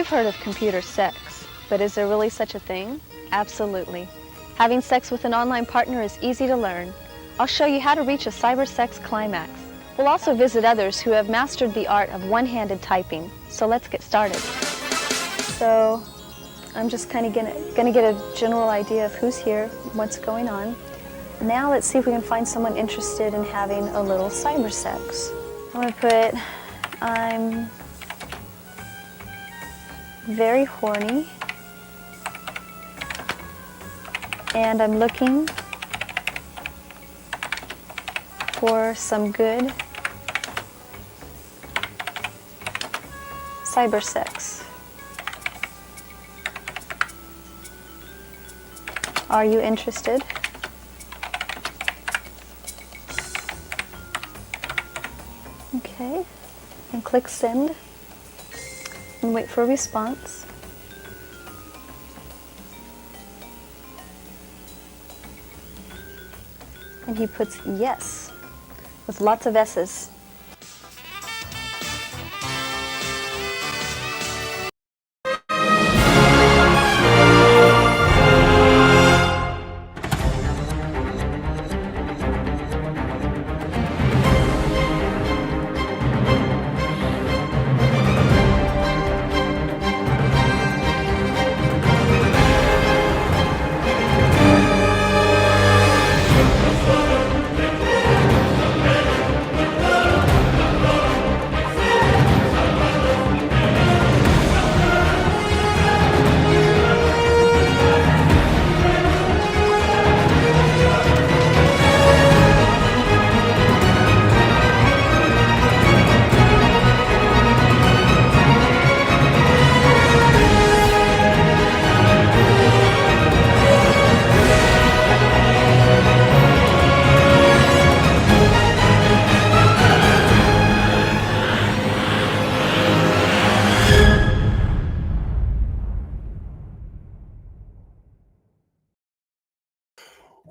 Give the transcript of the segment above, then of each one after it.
You've heard of computer sex, but is there really such a thing? Absolutely. Having sex with an online partner is easy to learn. I'll show you how to reach a cybersex climax. We'll also visit others who have mastered the art of one-handed typing. So let's get started. So I'm just kind of gonna get a general idea of who's here, what's going on. Now let's see if we can find someone interested in having a little cybersex. I'm gonna put, I'm very horny, and I'm looking for some good cybersex. Are you interested? Okay, and click send and wait for a response. And he puts yes with lots of S's.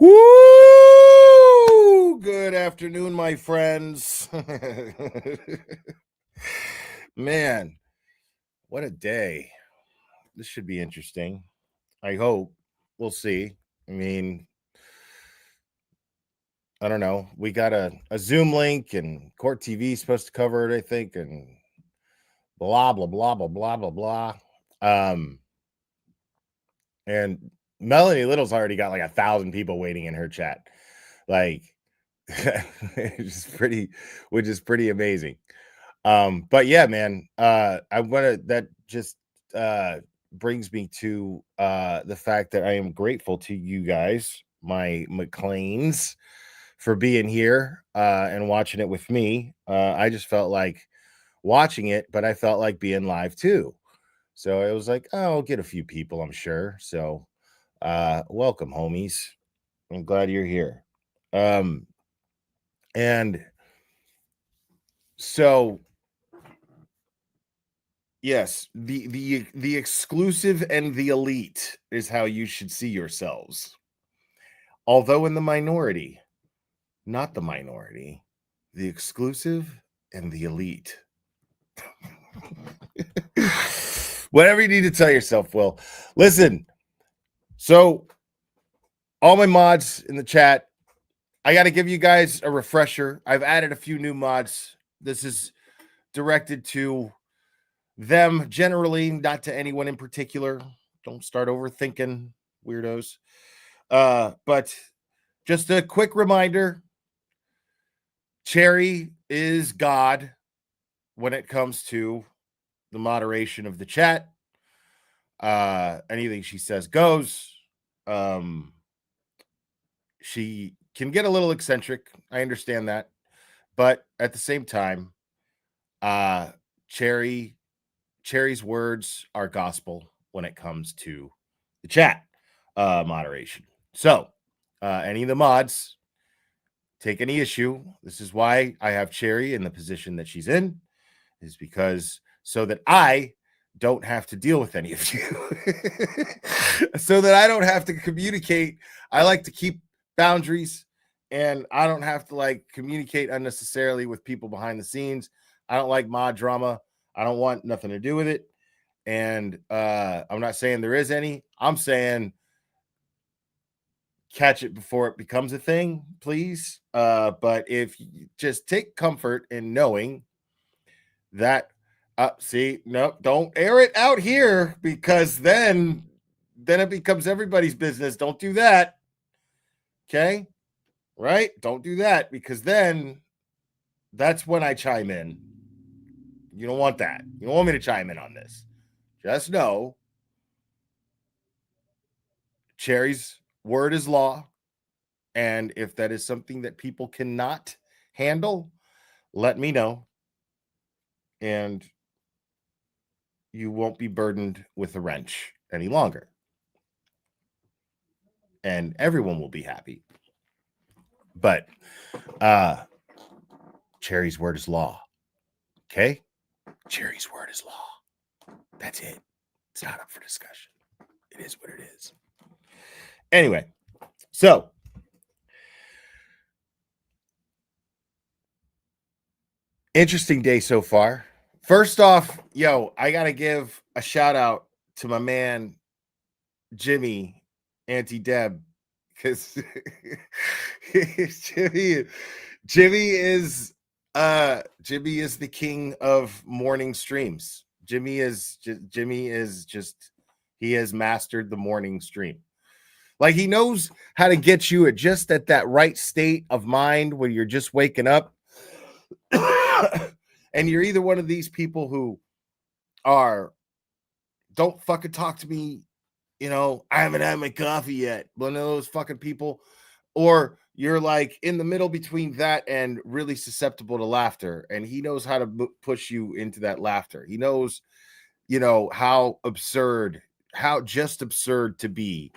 Woo! Good afternoon, my friends. Man, what a day. This should be interesting. I hope. We'll see. I mean, I don't know. We got a Zoom link, and Court TV is supposed to cover it, I think, and blah, blah, blah, blah, blah, blah, blah. And Melanie Little's already got like 1,000 people waiting in her chat. Like, which is pretty amazing. But yeah, man, I want to, that just brings me to the fact that I am grateful to you guys, my McLeans, for being here and watching it with me. I just felt like watching it, but I felt like being live too. So it was like, oh, I'll get a few people, I'm sure. So welcome, homies. I'm glad you're here. And so yes, the exclusive and the elite is how you should see yourselves. Although in the minority, not the minority, the exclusive and the elite. Whatever you need to tell yourself, Will. Listen, so all my mods in the chat, I got to give you guys a refresher. I've added a few new mods. This is directed to them generally, not to anyone in particular. Don't start overthinking, weirdos. But just a quick reminder, Cherry is God when it comes to the moderation of the chat. Anything she says goes. She can get a little eccentric. I understand that. But at the same time, Cherry's words are gospel when it comes to the chat moderation. So any of the mods take any issue. This is why I have Cherry in the position that she's in, is because so that I don't have to deal with any of you. So that I don't have to communicate. I like to keep boundaries, and I don't have to like communicate unnecessarily with people behind the scenes. I don't like mod drama. I don't want nothing to do with it. And I'm not saying there is any. I'm saying catch it before it becomes a thing, please. But if you just take comfort in knowing that, see, no, don't air it out here, because then it becomes everybody's business. Don't do that. Okay. Right? Don't do that, because then that's when I chime in. You don't want that. You don't want me to chime in on this. Just know Cherry's word is law. And if that is something that people cannot handle, let me know. And you won't be burdened with a wrench any longer. And everyone will be happy. But Cherry's word is law. Okay? Cherry's word is law. That's it. It's not up for discussion. It is what it is. Anyway, so interesting day so far. First off, I got to give a shout out to my man, Jimmy, Auntie Deb, because Jimmy is the king of morning streams. Jimmy is just he has mastered the morning stream. Like, he knows how to get you just at that right state of mind when you're just waking up. And you're either one of these people who don't fucking talk to me, I haven't had my coffee yet, one of those fucking people, or you're like in the middle between that and really susceptible to laughter, and he knows how to push you into that laughter. He knows, how just absurd to be,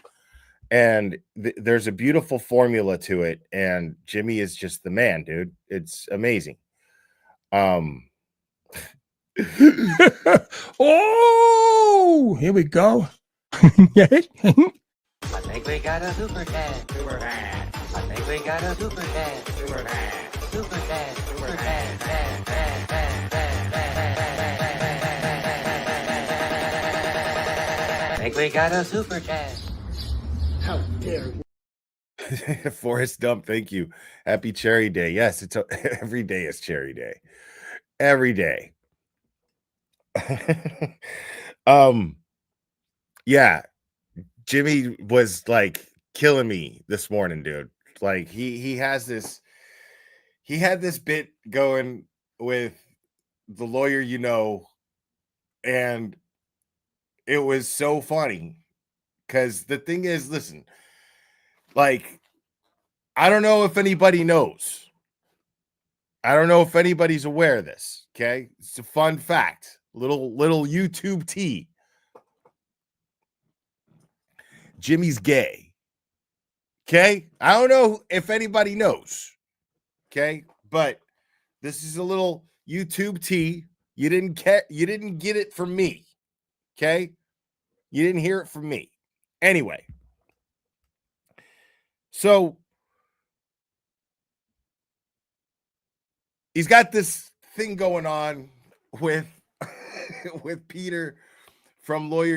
and there's a beautiful formula to it, and Jimmy is just the man, dude. It's amazing. Oh, here we go. I think we got a super cat. Super cat. I think we got a super cat. Super cat. Super cat. Super cat. I think we got a super cat. How dare you? Forrest Dump, thank you. Happy Cherry Day. Yes, it's every day is Cherry Day. Every day. Yeah, Jimmy was like killing me this morning, dude. Like, he had this bit going with the lawyer, and it was so funny, because the thing is, listen, like, I don't know if anybody knows. I don't know if anybody's aware of this. Okay, it's a fun fact. Little YouTube tea. Jimmy's gay. Okay, I don't know if anybody knows. Okay, but this is a little YouTube tea. You didn't get it from me. Okay, you didn't hear it from me. Anyway, so he's got this thing going on with with Peter from Lawyer,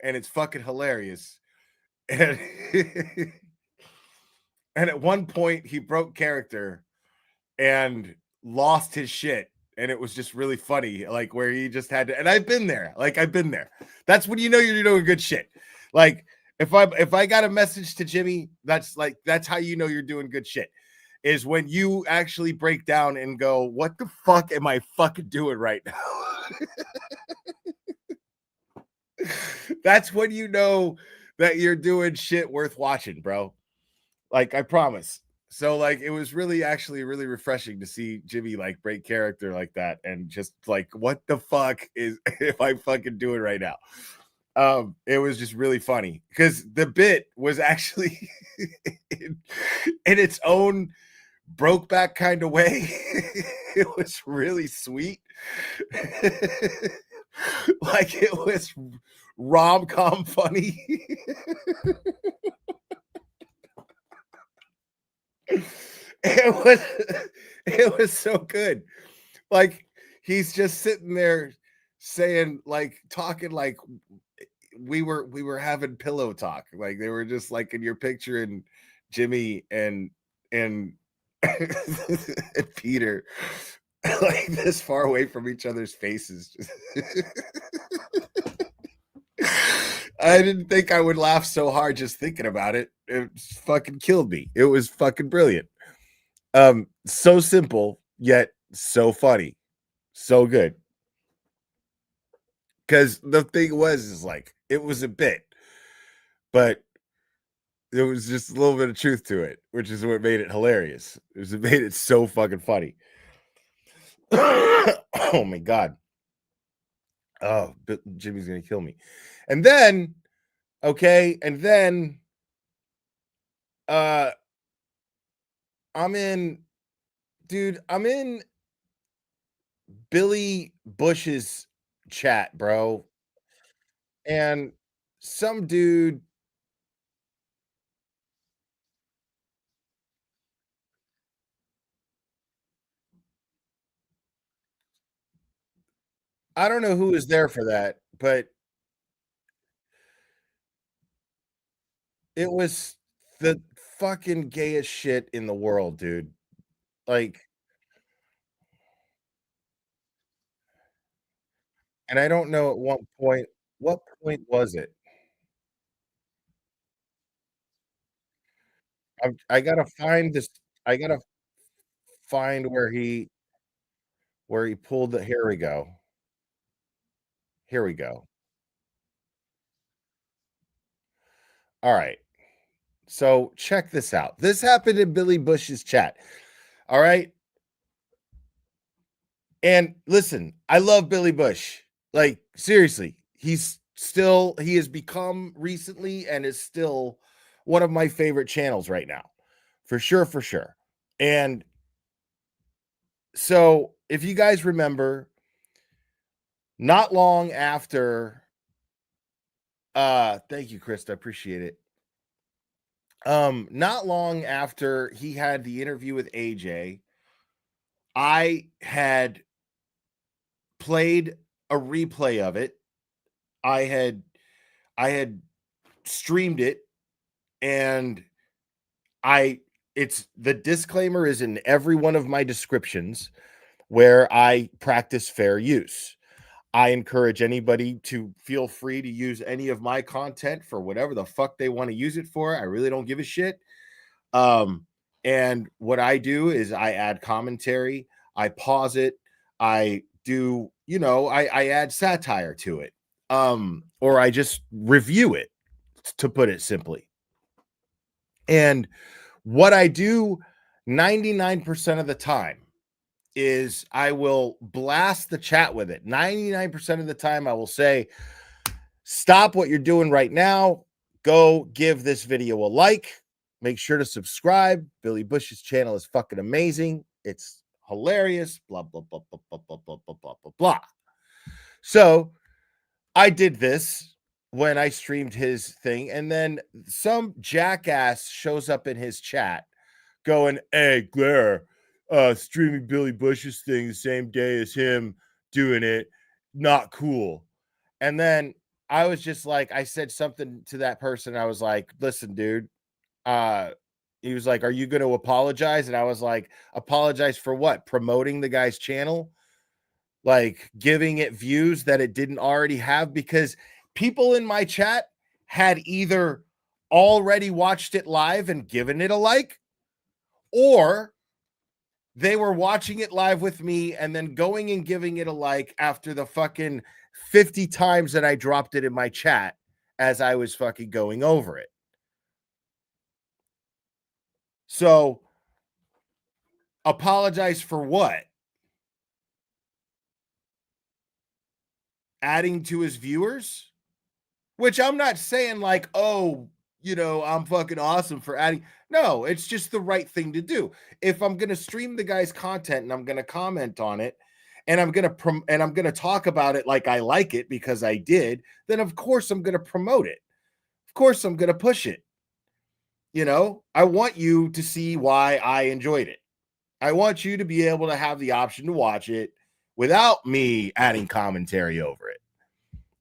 and it's fucking hilarious. And and at one point he broke character and lost his shit, and it was just really funny, like, where he just had to, and I've been there. That's when you're doing good shit. Like, if I got a message to Jimmy, that's how you're doing good shit, is when you actually break down and go, what the fuck am I fucking doing right now? That's when you know that you're doing shit worth watching, bro. Like, I promise. So, like, it was actually really refreshing to see Jimmy, like, break character like that, and just like, what the fuck is if I fucking do it right now? It was just really funny, because the bit was actually in its own broke back kind of way. It was really sweet. Like, it was rom-com funny. It was so good. Like, he's just sitting there saying like talking like we were having pillow talk. Like they were just like in your picture and Jimmy and and Peter like this far away from each other's faces. I didn't think I would laugh so hard just thinking about it. It fucking killed me. It was fucking brilliant. So simple yet so funny. So good. Because the thing is like it was a bit, but there was just a little bit of truth to it, which is what made it hilarious. It made it so fucking funny. Oh my god. Oh, Jimmy's gonna kill me. And then, okay, and then I'm in, dude, I'm in Billy Bush's chat, bro. And some dude, I don't know who was there for that, but it was the fucking gayest shit in the world, dude. Like, and I don't know at what point was it? I gotta find this. I gotta find where he pulled the. Here we go. Here we go. All right. So check this out. This happened in Billy Bush's chat. All right. And listen, I love Billy Bush. Like, seriously, he has become recently and is still one of my favorite channels right now. For sure, for sure. And so if you guys remember, not long after, thank you, Krista, I appreciate it. Not long after he had the interview with AJ, I had played a replay of it. I had streamed it, and it's the disclaimer is in every one of my descriptions where I practice fair use. I encourage anybody to feel free to use any of my content for whatever the fuck they want to use it for. I really don't give a shit. And what I do is I add commentary, I pause it, I do, I add satire to it. Or I just review it, to put it simply. And what I do 99% of the time is I will blast the chat with it. 99% of the time I will say, stop what you're doing right now. Go give this video a like. Make sure to subscribe. Billy Bush's channel is fucking amazing. It's hilarious. Blah, blah, blah, blah, blah, blah, blah, blah, blah, blah, blah. So I did this when I streamed his thing, and then some jackass shows up in his chat going, hey, Claire, streaming Billy Bush's thing the same day as him doing it, not cool. And then I was just like, I said something to that person. I was like, listen, dude. He was like, are you going to apologize? And I was like, apologize for what? Promoting the guy's channel? Like giving it views that it didn't already have? Because people in my chat had either already watched it live and given it a like, or they were watching it live with me and then going and giving it a like after the fucking 50 times that I dropped it in my chat as I was fucking going over it. So, apologize for what? Adding to his viewers? Which I'm not saying like, oh, I'm fucking awesome for adding. No, it's just the right thing to do. If I'm going to stream the guy's content and I'm going to comment on it and I'm going to talk about it like I like it because I did, then of course I'm going to promote it. Of course I'm going to push it. I want you to see why I enjoyed it. I want you to be able to have the option to watch it without me adding commentary over it.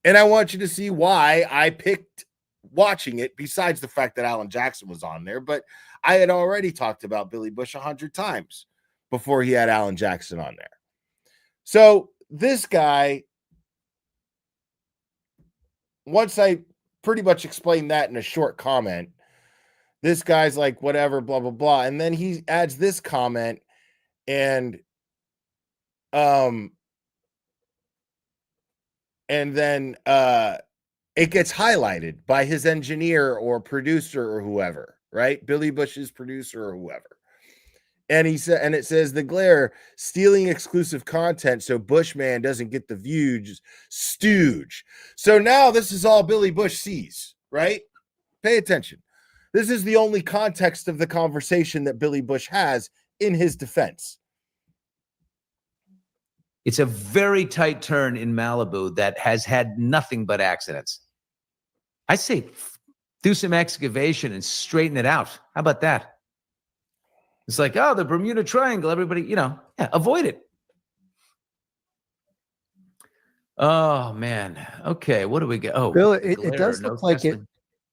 And I want you to see why I picked watching it, besides the fact that Alan Jackson was on there. But I had already talked about Billy Bush 100 times before he had Alan Jackson on there. So this guy, once I pretty much explained that in a short comment, this guy's like, whatever, blah, blah, blah. And then he adds this comment, and then it gets highlighted by his engineer or producer or whoever, right? Billy Bush's producer or whoever. And he said, and it says, the glare, stealing exclusive content so Bushman doesn't get the views, stooge. So now this is all Billy Bush sees, right? Pay attention. This is the only context of the conversation that Billy Bush has in his defense. It's a very tight turn in Malibu that has had nothing but accidents. I say do some excavation and straighten it out. How about that? It's like, oh, the Bermuda Triangle, everybody, avoid it. Oh, man. Okay, what do we get? Oh, Bill, it does look like it.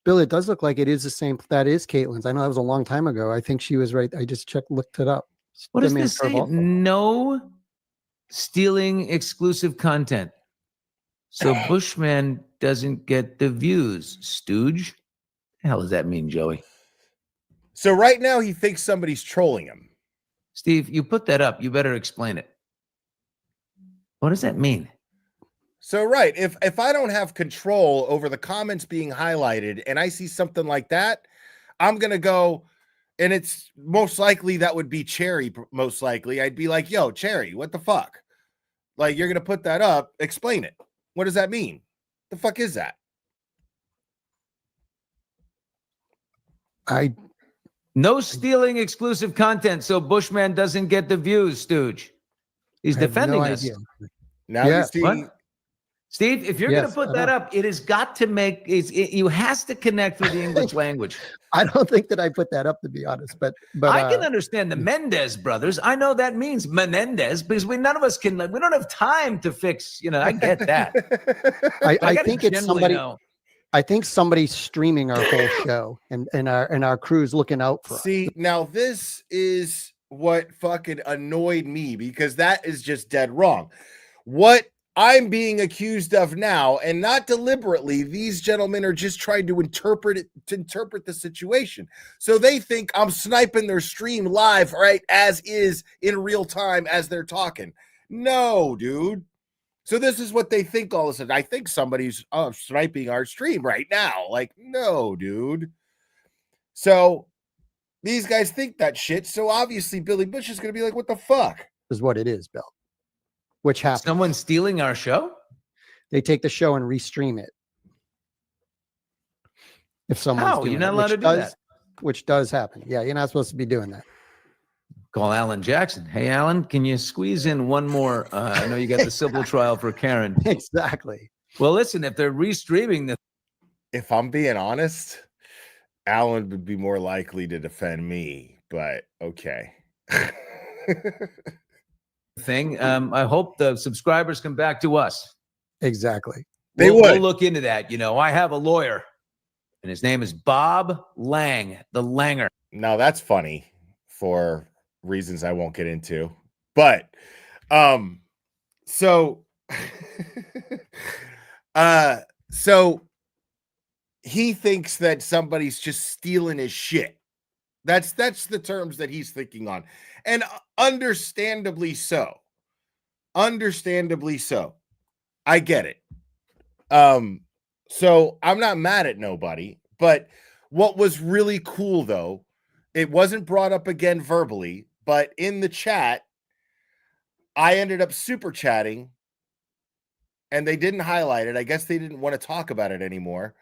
Bill, it does look like it is the same. That is Caitlin's. I know that was a long time ago. I think she was right. I just looked it up. What does this say? No stealing exclusive content. So Bushman doesn't get the views. Stooge? The hell does that mean, Joey? So right now he thinks somebody's trolling him. Steve, you put that up. You better explain it. What does that mean? So, right, if I don't have control over the comments being highlighted and I see something like that, I'm going to go, and it's most likely that would be Cherry, most likely. I'd be like, yo, Cherry, what the fuck? Like, you're going to put that up. Explain it. What does that mean? The fuck is that? No stealing exclusive content so Bushman doesn't get the views, Stooge. He's defending us. Now you see... What? Steve, if you're going to put that up, it has got to make you has to connect with the English language. I don't think that I put that up, to be honest, but I can understand the Mendez brothers. I know that means Menendez because none of us can. We don't have time to fix. I get that. I think it's somebody. I think somebody's streaming our whole show, and our crew's looking out for us. See, now this is what fucking annoyed me because that is just dead wrong. What I'm being accused of now, and not deliberately, these gentlemen are just trying to interpret the situation. So they think I'm sniping their stream live, right, as is in real time as they're talking. No, dude. So this is what they think all of a sudden. I think somebody's sniping our stream right now. Like, no, dude. So these guys think that shit. So obviously Billy Bush is going to be like, what the fuck? Is what it is, Bill. Which happens. Someone stealing our show? They take the show and restream it. If someone's doing you're not allowed to do that. Which does happen. Yeah, you're not supposed to be doing that. Call Alan Jackson. Hey, Alan, can you squeeze in one more? I know you got the civil trial for Karen. Exactly. Well, listen, if they're restreaming the... If I'm being honest, Alan would be more likely to defend me, but okay. thing. I hope the subscribers come back to us. Exactly. We'll look into that. I have a lawyer, and his name is Bob Lang, the Langer. Now that's funny for reasons I won't get into, but so he thinks that somebody's just stealing his shit. That's the terms that he's thinking on. And understandably so. Understandably so. I get it. So I'm not mad at nobody, but what was really cool though, it wasn't brought up again verbally, but in the chat, I ended up super chatting and they didn't highlight it. I guess they didn't want to talk about it anymore,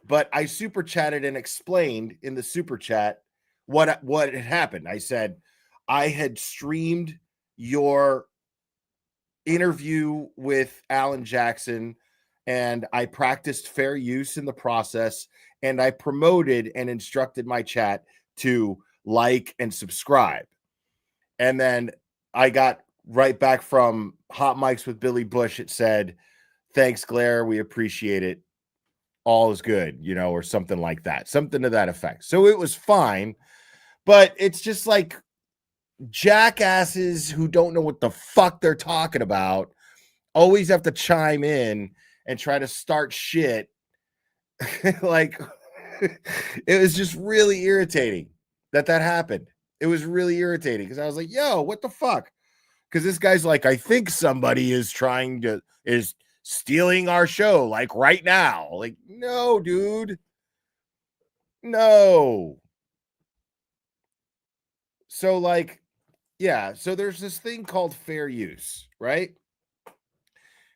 but I super chatted and explained in the super chat what had happened. I said, I had streamed your interview with Alan Jackson and I practiced fair use in the process and I promoted and instructed my chat to like and subscribe. And then I got right back from Hot Mics with Billy Bush, it said, "Thanks, Claire. We appreciate it. All is good," you know, or something like that, something to that effect. So it was fine, but it's just like jackasses who don't know what the fuck they're talking about always have to chime in and try to start shit. Like, it was just really irritating that happened. It was really irritating because I was like, yo, what the fuck? Because this guy's like, I think somebody is stealing our show, like right now. Like, no, dude. No. So, like, yeah, so there's this thing called fair use, right?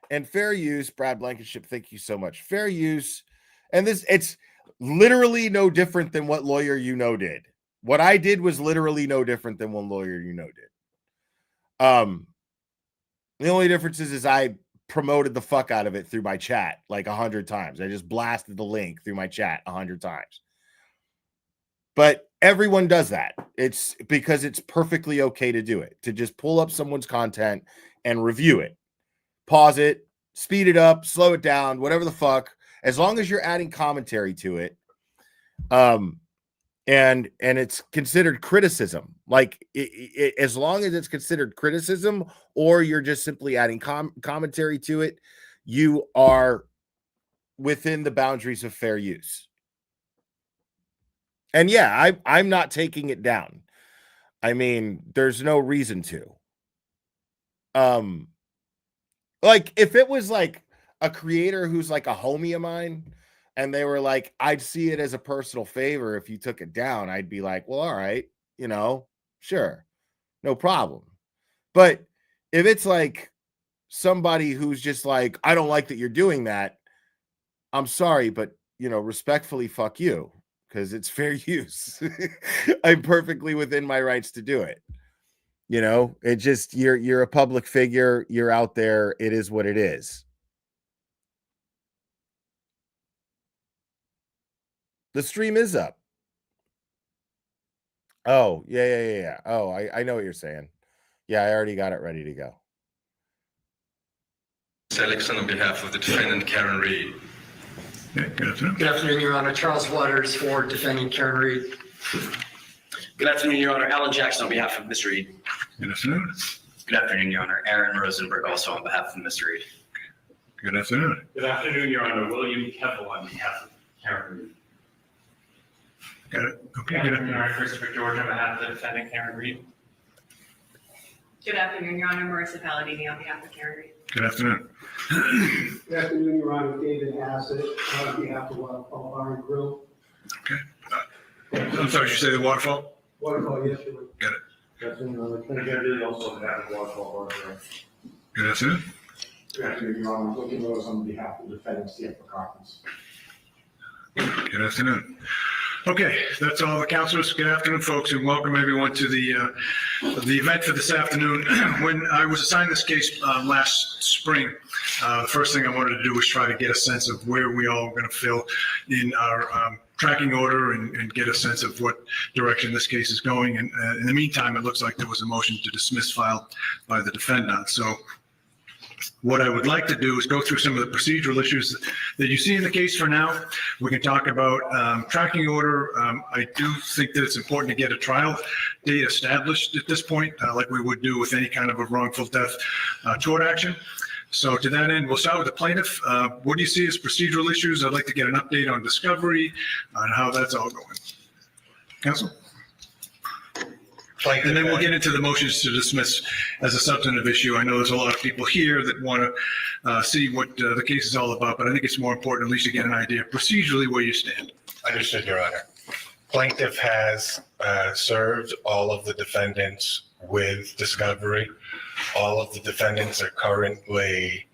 And fair use, Brad Blankenship, thank you so much. Fair use, and it's literally no different than what Lawyer You Know did. What I did was literally no different than what Lawyer You Know did. The only difference is I promoted the fuck out of it through my chat like 100 times. I just blasted the link through my chat 100 times. But everyone does that. It's because it's perfectly okay to do it, to just pull up someone's content and review it, pause it, speed it up, slow it down, whatever the fuck, as long as you're adding commentary to it. And it's considered criticism. Like as long as it's considered criticism, or you're just simply adding commentary to it, you are within the boundaries of fair use. And yeah, I'm not taking it down. I mean, there's no reason to. Like if it was like a creator who's like a homie of mine, and they were like, I'd see it as a personal favor if you took it down, I'd be like, well, all right, you know, sure, no problem. But if it's like somebody who's just like, I don't like that you're doing that, I'm sorry, but, you know, respectfully, fuck you, because it's fair use. I'm perfectly within my rights to do it. You know, it just, you're a public figure, you're out there, it is what it is. The stream is up. Oh, yeah. Oh, I know what you're saying. Yeah, I already got it ready to go. Seligson on behalf of the defendant, Karen Reed. Good afternoon, Your Honor. Charles Waters for defendant Karen Reed. Good afternoon, Your Honor. Alan Jackson on behalf of Ms. Reed. Good afternoon. Good afternoon, Your Honor. Aaron Rosenberg also on behalf of Ms. Reed. Good afternoon. Good afternoon, Your Honor. William Keppel on behalf of Karen Reed. Got it. Okay. Good afternoon, Your Honor. Christopher George on behalf of the defendant, Karen Reed. Good afternoon, Your Honor. Marissa Palladini on behalf of Karen Reed. Good afternoon. Good afternoon, Your Honor. David Hassett on behalf of Waterfall Bar and Grill. Okay. I'm sorry, did you say the waterfall? Waterfall, yes, Your Honor. Got it. Good afternoon, Your Honor. Karen Reed also on behalf of Waterfall Bar and Grill. Good afternoon. Good afternoon, Your Honor. Looking Rose on behalf of the defendant, CF Cockens. Good afternoon. Okay, that's all the counselors. Good afternoon, folks, and welcome everyone to the event for this afternoon. When I was assigned this case last spring, the first thing I wanted to do was try to get a sense of where we all are going to fill in our tracking order and get a sense of what direction this case is going. And in the meantime, it looks like there was a motion to dismiss filed by the defendant. So what I would like to do is go through some of the procedural issues that you see in the case for now. We can talk about tracking order. I do think that it's important to get a trial date established at this point, like we would do with any kind of a wrongful death tort action. So to that end, we'll start with the plaintiff. What do you see as procedural issues? I'd like to get an update on discovery, on how that's all going. Counsel? And then we'll get into the motions to dismiss as a substantive issue. I know there's a lot of people here that want to see what the case is all about, but I think it's more important at least to get an idea procedurally where you stand. Understood, Your Honor. Plaintiff has served all of the defendants with discovery. All of the defendants are currently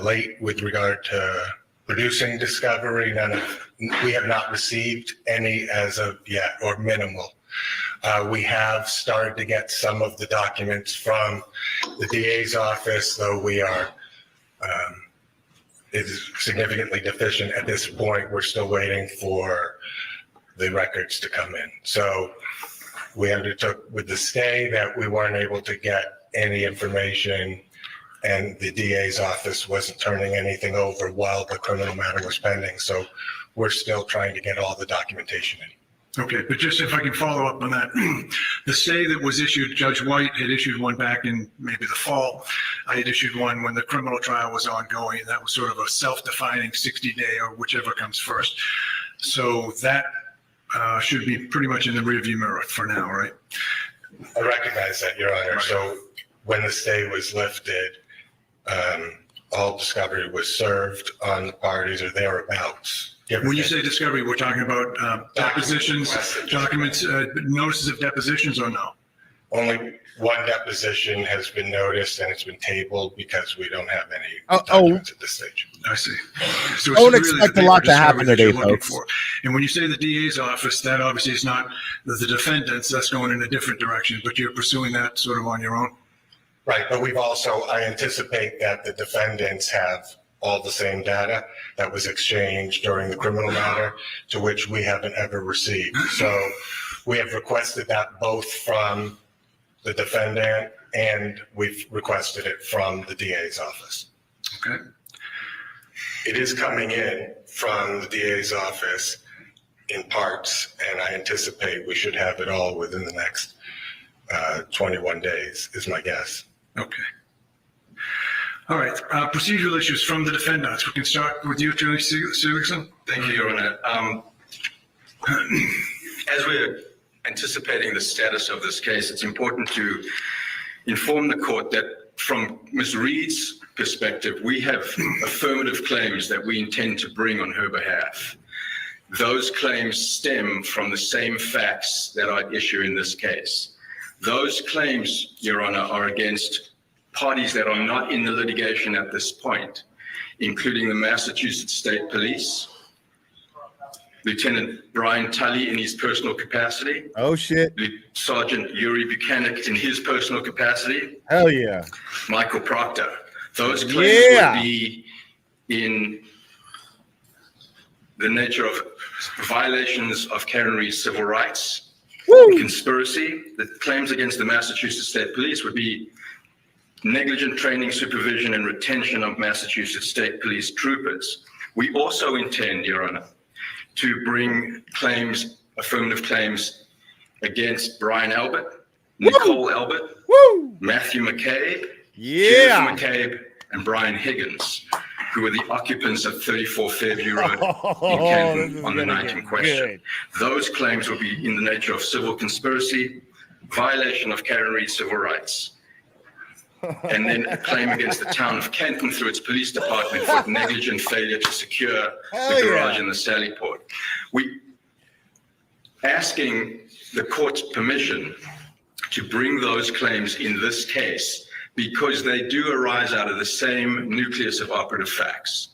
late with regard to producing discovery. We have not received any as of yet, or minimal. We have started to get some of the documents from the DA's office, though we are it is significantly deficient at this point. We're still waiting for the records to come in. So we undertook with the stay that we weren't able to get any information, and the DA's office wasn't turning anything over while the criminal matter was pending. So we're still trying to get all the documentation in. Okay, but just if I can follow up on that, the stay that was issued, Judge White had issued one back in maybe the fall. I had issued one when the criminal trial was ongoing. That was sort of a self-defining 60-day or whichever comes first. So that should be pretty much in the rearview mirror for now, right? I recognize that, Your Honor. Right. So when the stay was lifted, all discovery was served on the parties or thereabouts. When you say discovery, we're talking about depositions, documents, notices of depositions, or no? Only one deposition has been noticed, and it's been tabled because we don't have any documents at this stage. I see. So Don't it's really expect the a lot paper to happen discovery that today, you're looking folks. for. And when you say the DA's office, that obviously is not the defendants. That's going in a different direction, but you're pursuing that sort of on your own? Right, but I anticipate that the defendants have all the same data that was exchanged during the criminal matter, to which we haven't ever received. So we have requested that both from the defendant and we've requested it from the DA's office. Okay. It is coming in from the DA's office in parts, and I anticipate we should have it all within the next 21 days is my guess. Okay. All right, procedural issues from the defendants. We can start with you, Attorney Seligson. Thank you, Your Honor. As we're anticipating the status of this case, it's important to inform the court that from Ms. Reed's perspective, we have affirmative claims that we intend to bring on her behalf. Those claims stem from the same facts that are at issue in this case. Those claims, Your Honor, are against parties that are not in the litigation at this point, including the Massachusetts State Police, Lieutenant Brian Tully in his personal capacity. Oh, shit. Sergeant Yuri Buchanan in his personal capacity. Hell yeah. Michael Proctor. Those claims would be in the nature of violations of Karen Reed's civil rights, conspiracy. The claims against the Massachusetts State Police would be negligent training, supervision, and retention of Massachusetts State Police troopers. We also intend, Your Honor, to bring claims, affirmative claims, against Brian Albert, Nicole Albert, Matthew McCabe, Jennifer McCabe, and Brian Higgins, who are the occupants of 34 Fairview Road in Canton on the night in question. Those claims will be in the nature of civil conspiracy, violation of Karen Reed's civil rights, and then a claim against the town of Canton through its police department for negligent failure to secure the garage in the Sally Port. We asking the court's permission to bring those claims in this case because they do arise out of the same nucleus of operative facts.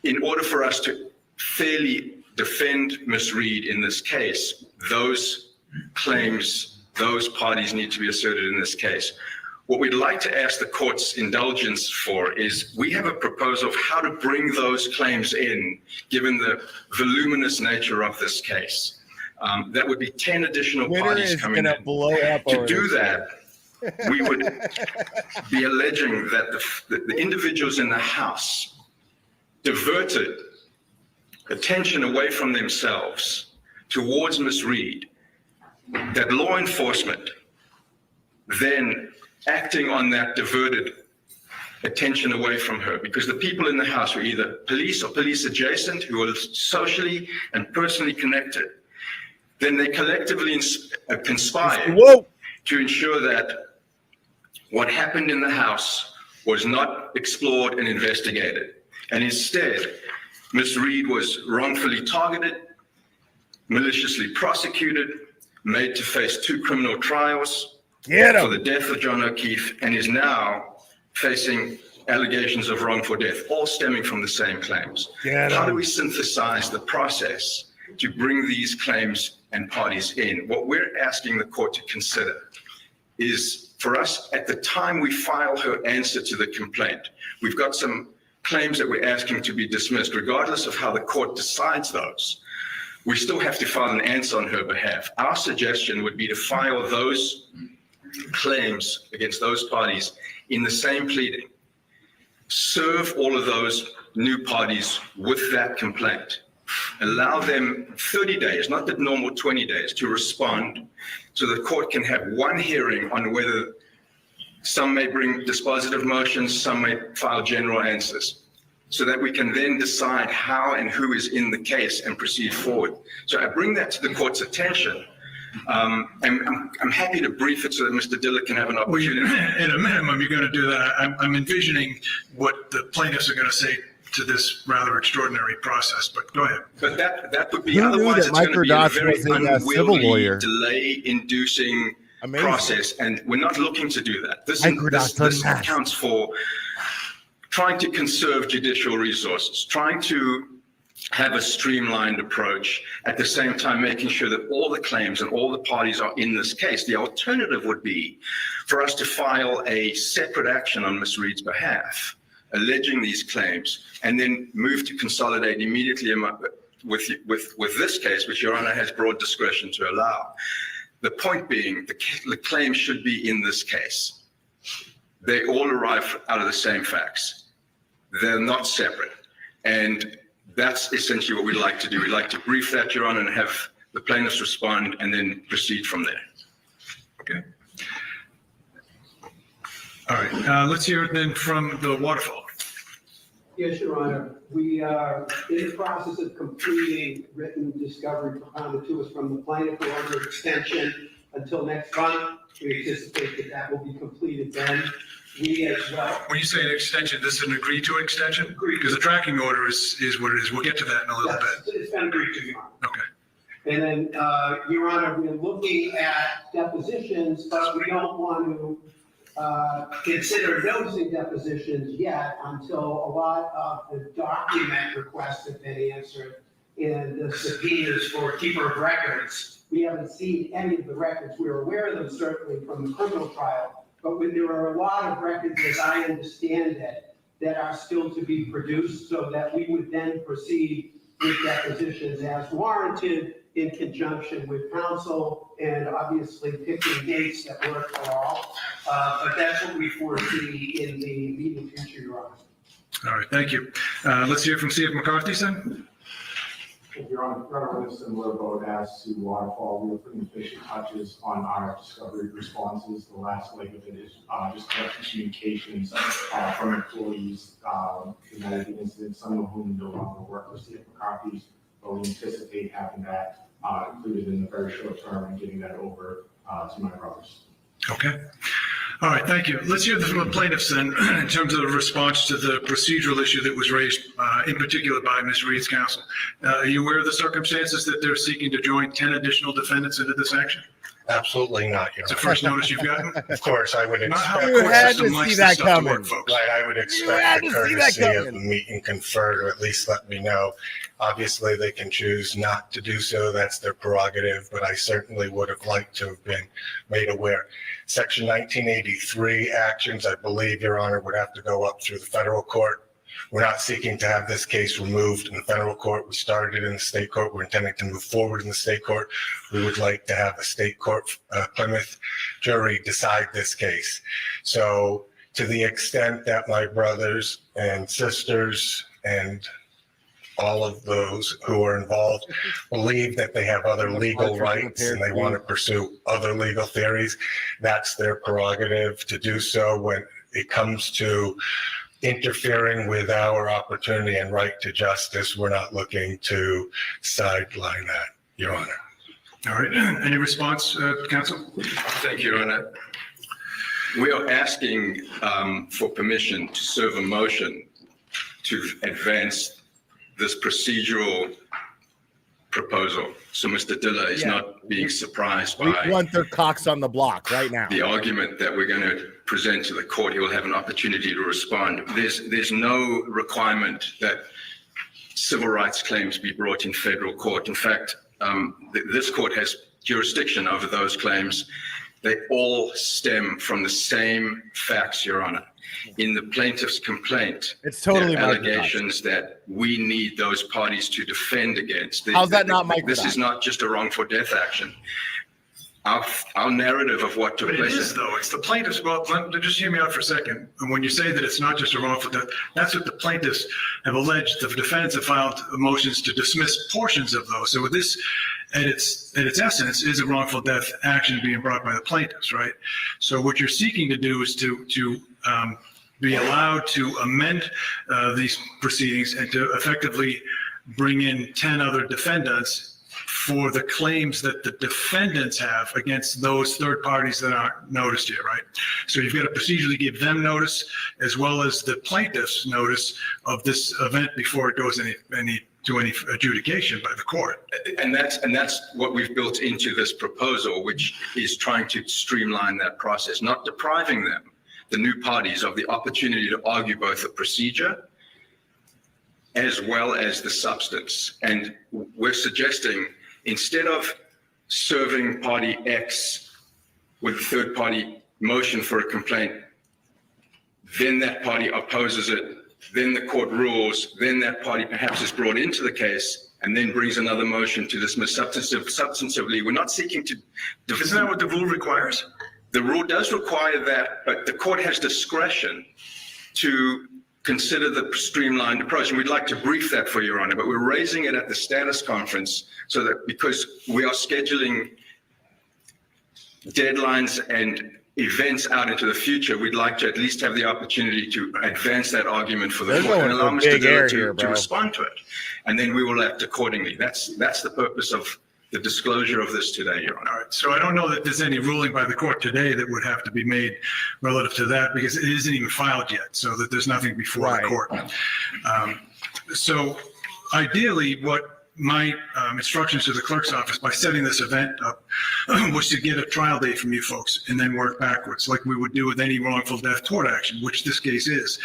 In order for us to fairly defend Ms. Reed in this case, those claims, those parties need to be asserted in this case. What we'd like to ask the court's indulgence for is we have a proposal of how to bring those claims in, given the voluminous nature of this case. That would be 10 additional parties coming in. To do that, we would be alleging that the individuals in the House diverted attention away from themselves towards Ms. Reed, that law enforcement then acting on that diverted attention away from her, because the people in the House were either police or police adjacent who were socially and personally connected. Then they collectively conspired to ensure that what happened in the House was not explored and investigated. And instead, Ms. Reed was wrongfully targeted, maliciously prosecuted, made to face 2 criminal trials for the death of John O'Keefe, and is now facing allegations of wrongful death, all stemming from the same claims. How do we synthesize the process to bring these claims and parties in? What we're asking the court to consider is for us, at the time we file her answer to the complaint, we've got some claims that we're asking to be dismissed, regardless of how the court decides those. We still have to file an answer on her behalf. Our suggestion would be to file those claims against those parties in the same pleading. Serve all of those new parties with that complaint. Allow them 30 days, not the normal 20 days, to respond so the court can have one hearing on whether some may bring dispositive motions, some may file general answers, so that we can then decide how and who is in the case and proceed forward. So I bring that to the court's attention. And I'm happy to brief it so that Mr. Diller can have an opportunity. At a minimum, you're going to do that. I'm envisioning what the plaintiffs are going to say to this rather extraordinary process, but go ahead. But that would be, Who knew otherwise that it's going to be a Microdot very was a civil lawyer? unwieldy, delay-inducing Amazing. process, and we're not looking to do that. This Microdot's accounts for trying to conserve judicial resources, trying to have a streamlined approach, at the same time making sure that all the claims and all the parties are in this case. The alternative would be for us to file a separate action on Ms. Reed's behalf, alleging these claims, and then move to consolidate immediately with this case, which Your Honor has broad discretion to allow. The point being, the claims should be in this case. They all arrive out of the same facts. They're not separate. And that's essentially what we'd like to do. We'd like to brief that, Your Honor, and have the plaintiffs respond and then proceed from there. Okay. All right. Let's hear it then from the Waterfall. Yes, Your Honor. We are in the process of completing written discovery propounded to us from the plaintiff for under extension until next month. We anticipate that will be completed then. We as well. When you say an extension, this is an agreed to extension? Agreed. Because the tracking order is what it is. We'll get to that in a little bit. It's been agreed to, Your Honor. Okay. And then, Your Honor, we're looking at depositions, but we don't want to consider noticing depositions yet until a lot of the document requests have been answered and the subpoenas for keeper of records. We haven't seen any of the records. We're aware of them certainly from the criminal trial, but when there are a lot of records, as I understand it, that are still to be produced, so that we would then proceed with depositions as warranted in conjunction with counsel and obviously picking dates that work for all. But that's what we foresee in the immediate future, Your Honor. All right. Thank you. Let's hear from C.F. McCarthy, then. Your Honor, in a similar boat as to Waterfall, we were putting the finishing touches on our discovery responses. The last leg of it is just collecting communications from employees in that incident, some of whom no longer work with C.F. McCarthy's, but we anticipate having that included in the very short term and getting that over to my brothers. Okay. All right, thank you. Let's hear from the plaintiffs then in terms of the response to the procedural issue that was raised in particular by Ms. Reed's counsel. Are you aware of the circumstances that they're seeking to join 10 additional defendants into this action? Absolutely not, Your It's the Honor. first notice you've gotten? Of course, I would expect. You had to see that coming. Right, I would expect the courtesy of the meet and confer to at least let me know. Obviously, they can choose not to do so. That's their prerogative, but I certainly would have liked to have been made aware. Section 1983 actions, I believe, Your Honor, would have to go up through the federal court. We're not seeking to have this case removed in the federal court. We started in the state court. We're intending to move forward in the state court. We would like to have the state court Plymouth jury decide this case. So to the extent that my brothers and sisters and all of those who are involved believe that they have other legal rights and they want to pursue other legal theories, that's their prerogative to do so. When it comes to interfering with our opportunity and right to justice, we're not looking to sideline that, Your Honor. All right. Any response, counsel? Thank you, Your Honor. We are asking for permission to serve a motion to advance this procedural proposal. So Mr. Diller is not being surprised by We want their cocks on the block right now. the argument that we're going to present to the court. He will have an opportunity to respond. There's no requirement that civil rights claims be brought in federal court. In fact, this court has jurisdiction over those claims. They all stem from the same facts, Your Honor. In the plaintiff's complaint, It's totally there are allegations that we need those parties to defend against. How's that not This is not just a wrongful death action. our narrative of what took But it place. is, though. It's the plaintiffs. Well, just hear me out for a second. And when you say that it's not just a wrongful death, that's what the plaintiffs have alleged. The defendants have filed motions to dismiss portions of those. So this, at its essence, is a wrongful death action being brought by the plaintiffs, right? So what you're seeking to do is to be allowed to amend these proceedings and to effectively bring in 10 other defendants for the claims that the defendants have against those third parties that aren't noticed here, right? So you've got to procedurally give them notice as well as the plaintiffs notice of this event before it goes to any adjudication by the court. And that's what we've built into this proposal, which is trying to streamline that process, not depriving them, the new parties, of the opportunity to argue both the procedure as well as the substance. And we're suggesting, instead of serving party X with a third party motion for a complaint, then that party opposes it, then the court rules, then that party perhaps is brought into the case and then brings another motion to dismiss substantively. We're not seeking to... Isn't that what the rule requires? The rule does require that, but the court has discretion to consider the streamlined approach. And we'd like to brief that for Your Honor, but we're raising it at the status conference so that, because we are scheduling deadlines and events out into the future, we'd like to at least have the opportunity to advance that argument for the court and allow Mr. Diller to respond to it. And then we will act accordingly. That's the purpose of the disclosure of this today, Your Honor. All right. So I don't know that there's any ruling by the court today that would have to be made relative to that, because it isn't even filed yet, so that there's nothing before the court. So ideally, what my instructions to the clerk's office by setting this event up was to get a trial date from you folks and then work backwards like we would do with any wrongful death tort action, which this case is.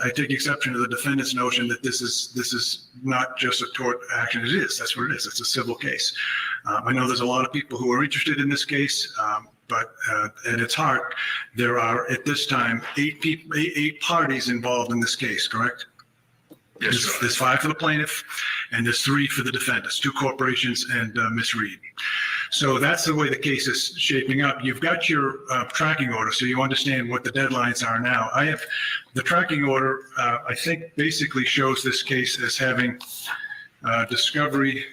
I take exception to the defendant's notion that this is not just a tort action. It is. That's what it is. It's a civil case. I know there's a lot of people who are interested in this case, but at its heart, there are at this time eight parties involved in this case, correct? Yes, there's 5 for the plaintiff, and there's 3 for the defendants, 2 corporations and Ms. Reed. So that's the way the case is shaping up. You've got your tracking order, so you understand what the deadlines are now. I have the tracking order, I think basically shows this case as having discovery.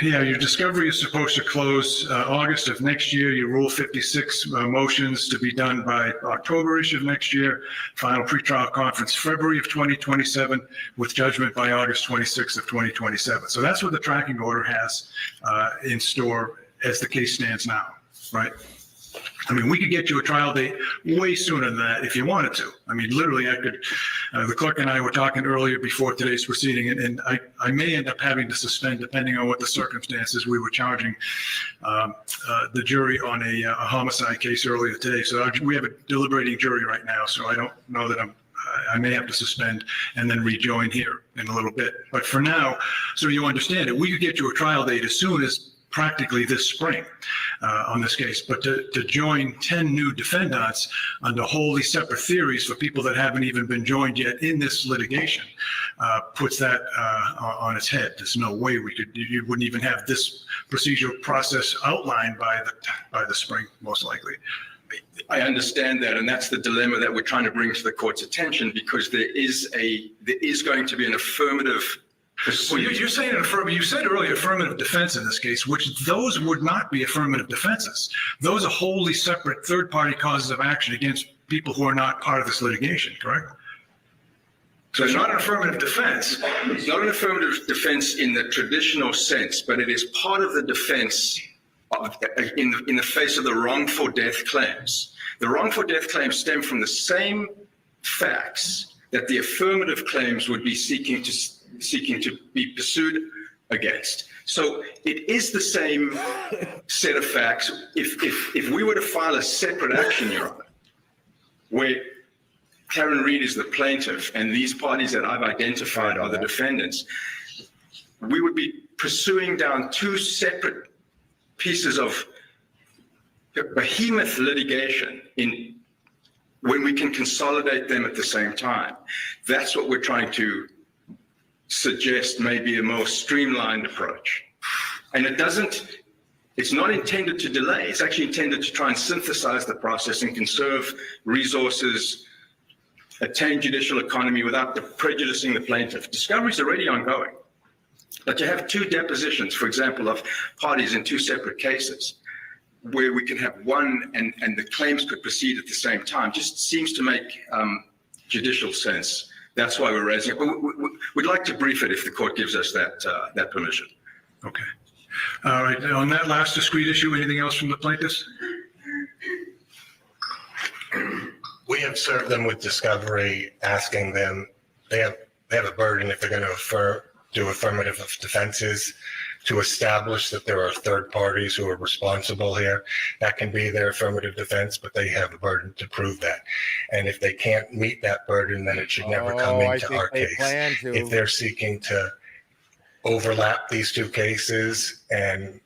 Yeah, your discovery is supposed to close August of next year. Your Rule 56 motions to be done by October-ish of next year. Final pretrial conference February of 2027 with judgment by August 26th of 2027. So that's what the tracking order has in store as the case stands now, right? I mean, we could get you a trial date way sooner than that if you wanted to. I mean, literally, I could, the clerk and I were talking earlier before today's proceeding, and I may end up having to suspend, depending on what the circumstances. We were charging the jury on a homicide case earlier today. So we have a deliberating jury right now, so I don't know that I may have to suspend and then rejoin here in a little bit. But for now, so you understand it, we could get you a trial date as soon as practically this spring on this case, but to join 10 new defendants under wholly separate theories for people that haven't even been joined yet in this litigation puts that on its head. There's no way you wouldn't even have this procedural process outlined by the spring, most likely. I understand that, and that's the dilemma that we're trying to bring to the court's attention, because there is going to be an affirmative. Well, you're saying affirmative. You said earlier affirmative defense in this case, which those would not be affirmative defenses. Those are wholly separate third-party causes of action against people who are not part of this litigation, correct? So it's not an affirmative defense. It's not an affirmative defense in the traditional sense, but it is part of the defense in the face of the wrongful death claims. The wrongful death claims stem from the same facts that the affirmative claims would be seeking to be pursued against. So it is the same set of facts. If we were to file a separate action, Your Honor, where Karen Reed is the plaintiff and these parties that I've identified are the defendants, we would be pursuing down 2 separate pieces of behemoth litigation when we can consolidate them at the same time. That's what we're trying to suggest may be a more streamlined approach. And it doesn't It's not intended to delay. It's actually intended to try and synthesize the process and conserve resources, attain judicial economy without prejudicing the plaintiff. Discovery is already ongoing, but to have two depositions, for example, of parties in two separate cases, where we can have one and the claims could proceed at the same time, just seems to make judicial sense. That's why we're raising it. But we'd like to brief it if the court gives us that permission. Okay. All right. On that last discrete issue, anything else from the plaintiffs? We have served them with discovery, asking them, they have a burden if they're going to do affirmative defenses to establish that there are third parties who are responsible here. That can be their affirmative defense, but they have a burden to prove that. And if they can't meet that burden, then it should never come into our case. If they're seeking to overlap these two cases and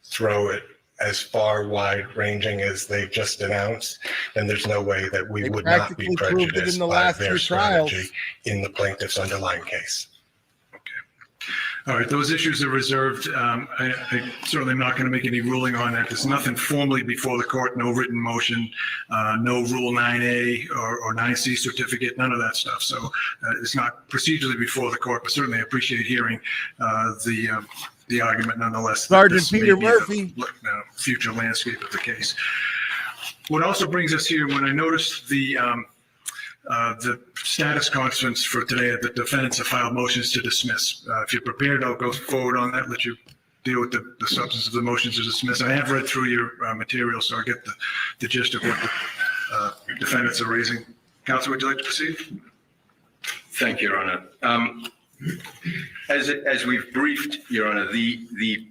throw it as far wide ranging as they've just announced, then there's no way that we would not be prejudiced by their strategy in the plaintiff's underlying case. All right, those issues are reserved. I certainly am not going to make any ruling on that. There's nothing formally before the court, no written motion, no Rule 9A or 9C certificate, none of that stuff. So it's not procedurally before the court, but certainly I appreciate hearing the argument nonetheless. Sergeant Peter Murphy. The future landscape of the case. What also brings us here, when I noticed the status conference for today, the defendants have filed motions to dismiss. If you're prepared, I'll go forward on that, let you deal with the substance of the motions to dismiss. I have read through your material, so I get the gist of what the defendants are raising. Counsel, would you like to proceed? Thank you, Your Honor. As we've briefed, Your Honor, the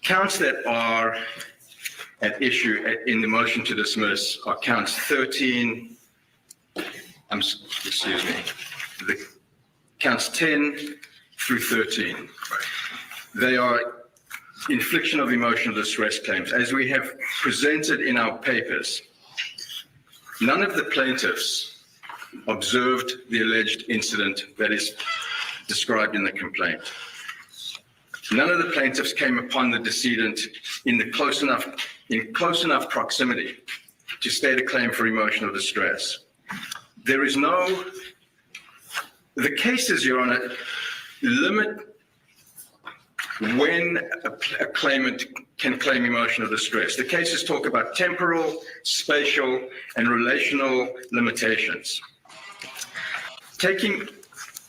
counts that are at issue in the motion to dismiss are counts 13, excuse me, the counts 10 through 13. They are infliction of emotional distress claims. As we have presented in our papers, none of the plaintiffs observed the alleged incident that is described in the complaint. None of the plaintiffs came upon the decedent in close enough proximity to state a claim for emotional distress. There is the cases, Your Honor, limit when a claimant can claim emotional distress. The cases talk about temporal, spatial, and relational limitations. Taking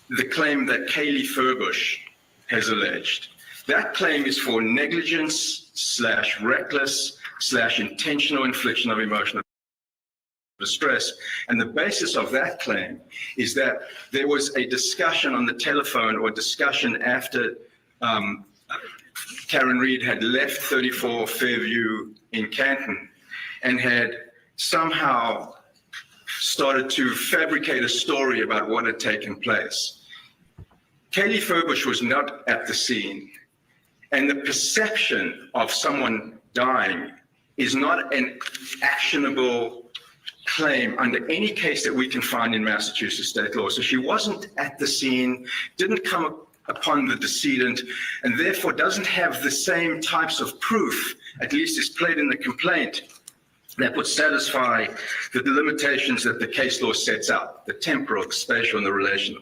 the claim that Kaylee Furbush has alleged, that claim is for negligence/reckless/intentional infliction of emotional distress. And the basis of that claim is that there was a discussion on the telephone or discussion after Karen Reed had left 34 Fairview in Canton and had somehow started to fabricate a story about what had taken place. Kaylee Furbush was not at the scene. And the perception of someone dying is not an actionable claim under any case that we can find in Massachusetts state law. So she wasn't at the scene, didn't come upon the decedent, and therefore doesn't have the same types of proof, at least is pled in the complaint, that would satisfy the limitations that the case law sets out, the temporal, the spatial, and the relational.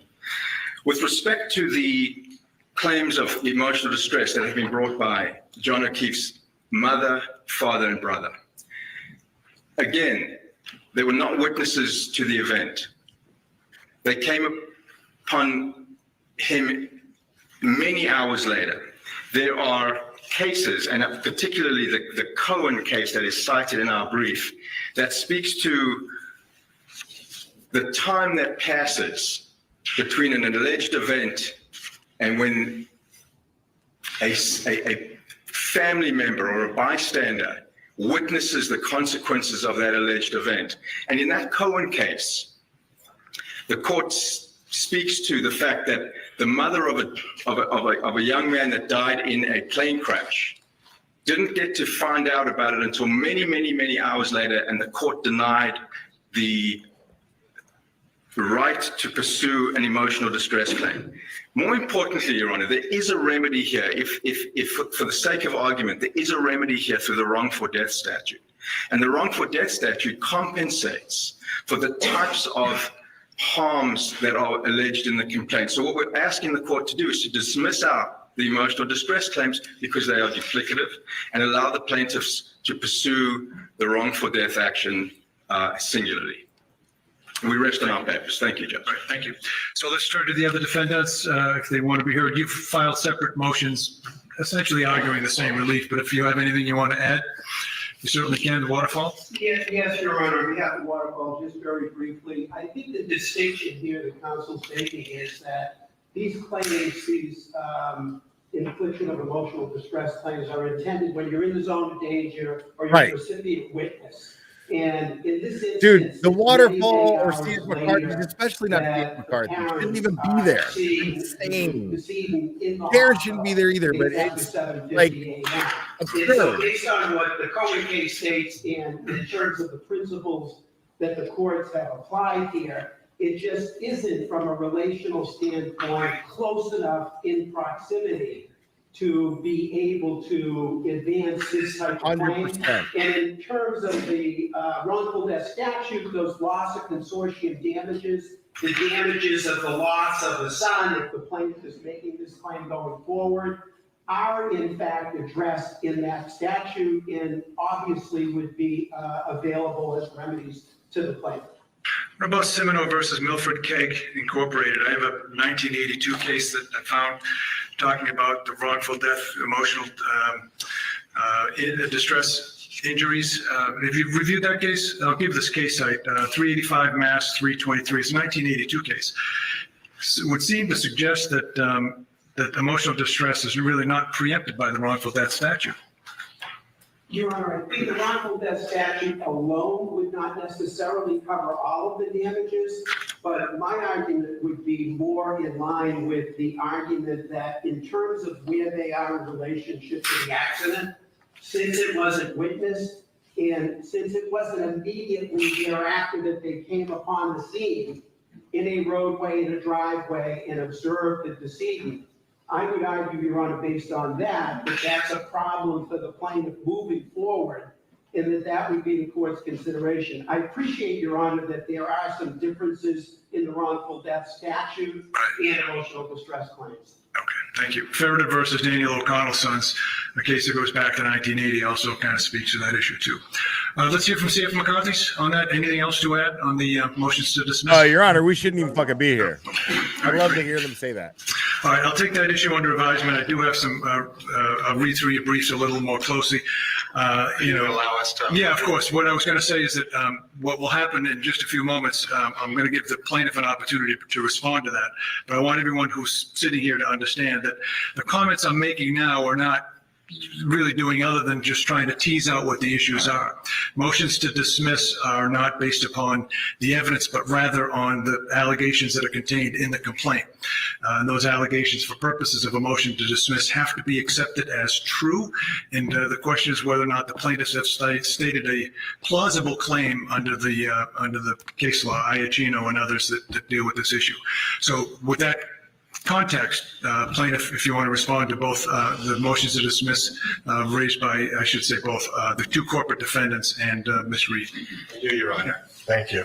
With respect to the claims of emotional distress that have been brought by John O'Keefe's mother, father, and brother. Again, they were not witnesses to the event. They came upon him many hours later. There are cases, and particularly the Cohen case that is cited in our brief, that speaks to the time that passes between an alleged event and when a family member or a bystander witnesses the consequences of that alleged event. And in that Cohen case, the court speaks to the fact that the mother of a young man that died in a plane crash didn't get to find out about it until many, many, many hours later, and the court denied the right to pursue an emotional distress claim. More importantly, Your Honor, there is a remedy here. If for the sake of argument, there is a remedy here through the wrongful death statute. And the wrongful death statute compensates for the types of harms that are alleged in the complaint. So what we're asking the court to do is to dismiss out the emotional distress claims because they are duplicative and allow the plaintiffs to pursue the wrongful death action singularly. We rest on our papers. Thank you, Judge. All right, thank you. So let's turn to the other defendants if they want to be heard. You've filed separate motions essentially arguing the same relief, but if you have anything you want to add, you certainly can. The Waterfall? Yes, Your Honor, we have the Waterfall just very briefly. I think the distinction here that counsel's making is that these claims, these infliction of emotional distress claims are intended when you're in the zone of danger or you're a recipient witness. And in this instance, dude, the Waterfall or Steve McCartney, especially not Steve McCarthy, shouldn't even be there. Insane. Parents shouldn't be there either, but it's like absurd. So based on what the Cohen case states and in terms of the principles that the courts have applied here, it just isn't from a relational standpoint close enough in proximity to be able to advance this type of claim. 100%. And in terms of the wrongful death statute, those loss of consortium damages, the damages of the loss of the son, if the plaintiff is making this claim going forward, are in fact addressed in that statute and obviously would be available as remedies to the plaintiff. What about Semino versus Milford Keg Incorporated? I have a 1982 case that I found talking about the wrongful death, emotional distress injuries. Have you reviewed that case? I'll give this case site, 385 Mass 323. It's a 1982 case. It would seem to suggest that that emotional distress is really not preempted by the wrongful death statute. Your Honor, I think the wrongful death statute alone would not necessarily cover all of the damages, but my argument would be more in line with the argument that in terms of where they are in relationship to the accident, since it wasn't witnessed and since it wasn't immediately thereafter that they came upon the scene in a roadway, in a driveway, and observed the decedent, I would argue, Your Honor, based on that, that that's a problem for the plaintiff moving forward, and that that would be the court's consideration. I appreciate, Your Honor, that there are some differences in the wrongful death statute and emotional distress claims. Okay, thank you. Ferreter versus Daniel O'Connell's sons, a case that goes back to 1980, also kind of speaks to that issue too. Let's hear from CF McCarthy's on that. Anything else to add on the motions to dismiss? Your Honor, we shouldn't even fucking be here. I'd love to hear them say that. All right, I'll take that issue under advisement. I do have some, I'll read through your briefs a little more closely. Allow us to. Yeah, of course. What I was going to say is that what will happen in just a few moments, I'm going to give the plaintiff an opportunity to respond to that. But I want everyone who's sitting here to understand that the comments I'm making now are not really doing other than just trying to tease out what the issues are. Motions to dismiss are not based upon the evidence, but rather on the allegations that are contained in the complaint. And those allegations, for purposes of a motion to dismiss, have to be accepted as true. And the question is whether or not the plaintiffs have stated a plausible claim under the case law, Iacchino and others that deal with this issue. So with that context, plaintiff, if you want to respond to both the motions to dismiss raised by, I should say, both the two corporate defendants and Ms. Reed. I do, Your Honor. Thank you.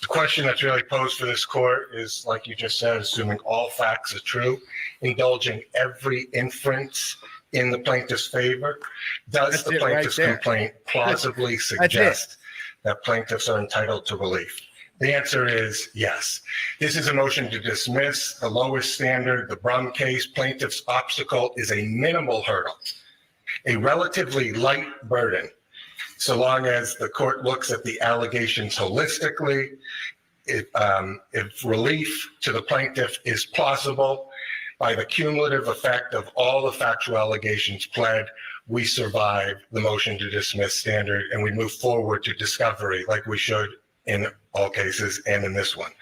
The question that's really posed for this court is, like you just said, assuming all facts are true, indulging every inference in the plaintiff's favor. Does the plaintiff's complaint plausibly suggest that plaintiffs are entitled to relief? The answer is yes. This is a motion to dismiss. The lowest standard, the Brum case, plaintiff's obstacle is a minimal hurdle, a relatively light burden, so long as the court looks at the allegations holistically. If relief to the plaintiff is plausible by the cumulative effect of all the factual allegations pled, we survive the motion to dismiss standard and we move forward to discovery like we should in all cases and in this one.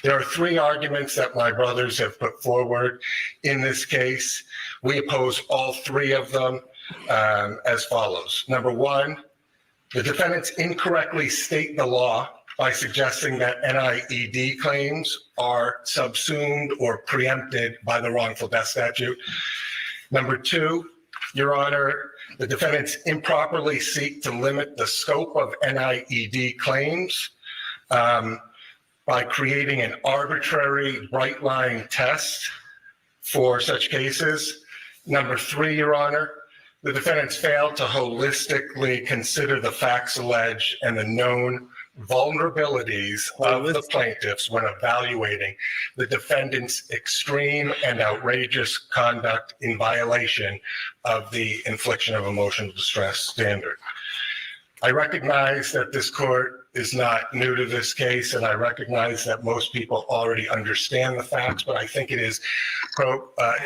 There are three arguments that my brothers have put forward in this case. We oppose all three of them as follows. Number one, the defendants incorrectly state the law by suggesting that NIED claims are subsumed or preempted by the wrongful death statute. Number two, Your Honor, the defendants improperly seek to limit the scope of NIED claims by creating an arbitrary bright line test for such cases. Number three, Your Honor, the defendants failed to holistically consider the facts alleged and the known vulnerabilities of the plaintiffs when evaluating the defendant's extreme and outrageous conduct in violation of the infliction of emotional distress standard. I recognize that this court is not new to this case, and I recognize that most people already understand the facts, but I think it is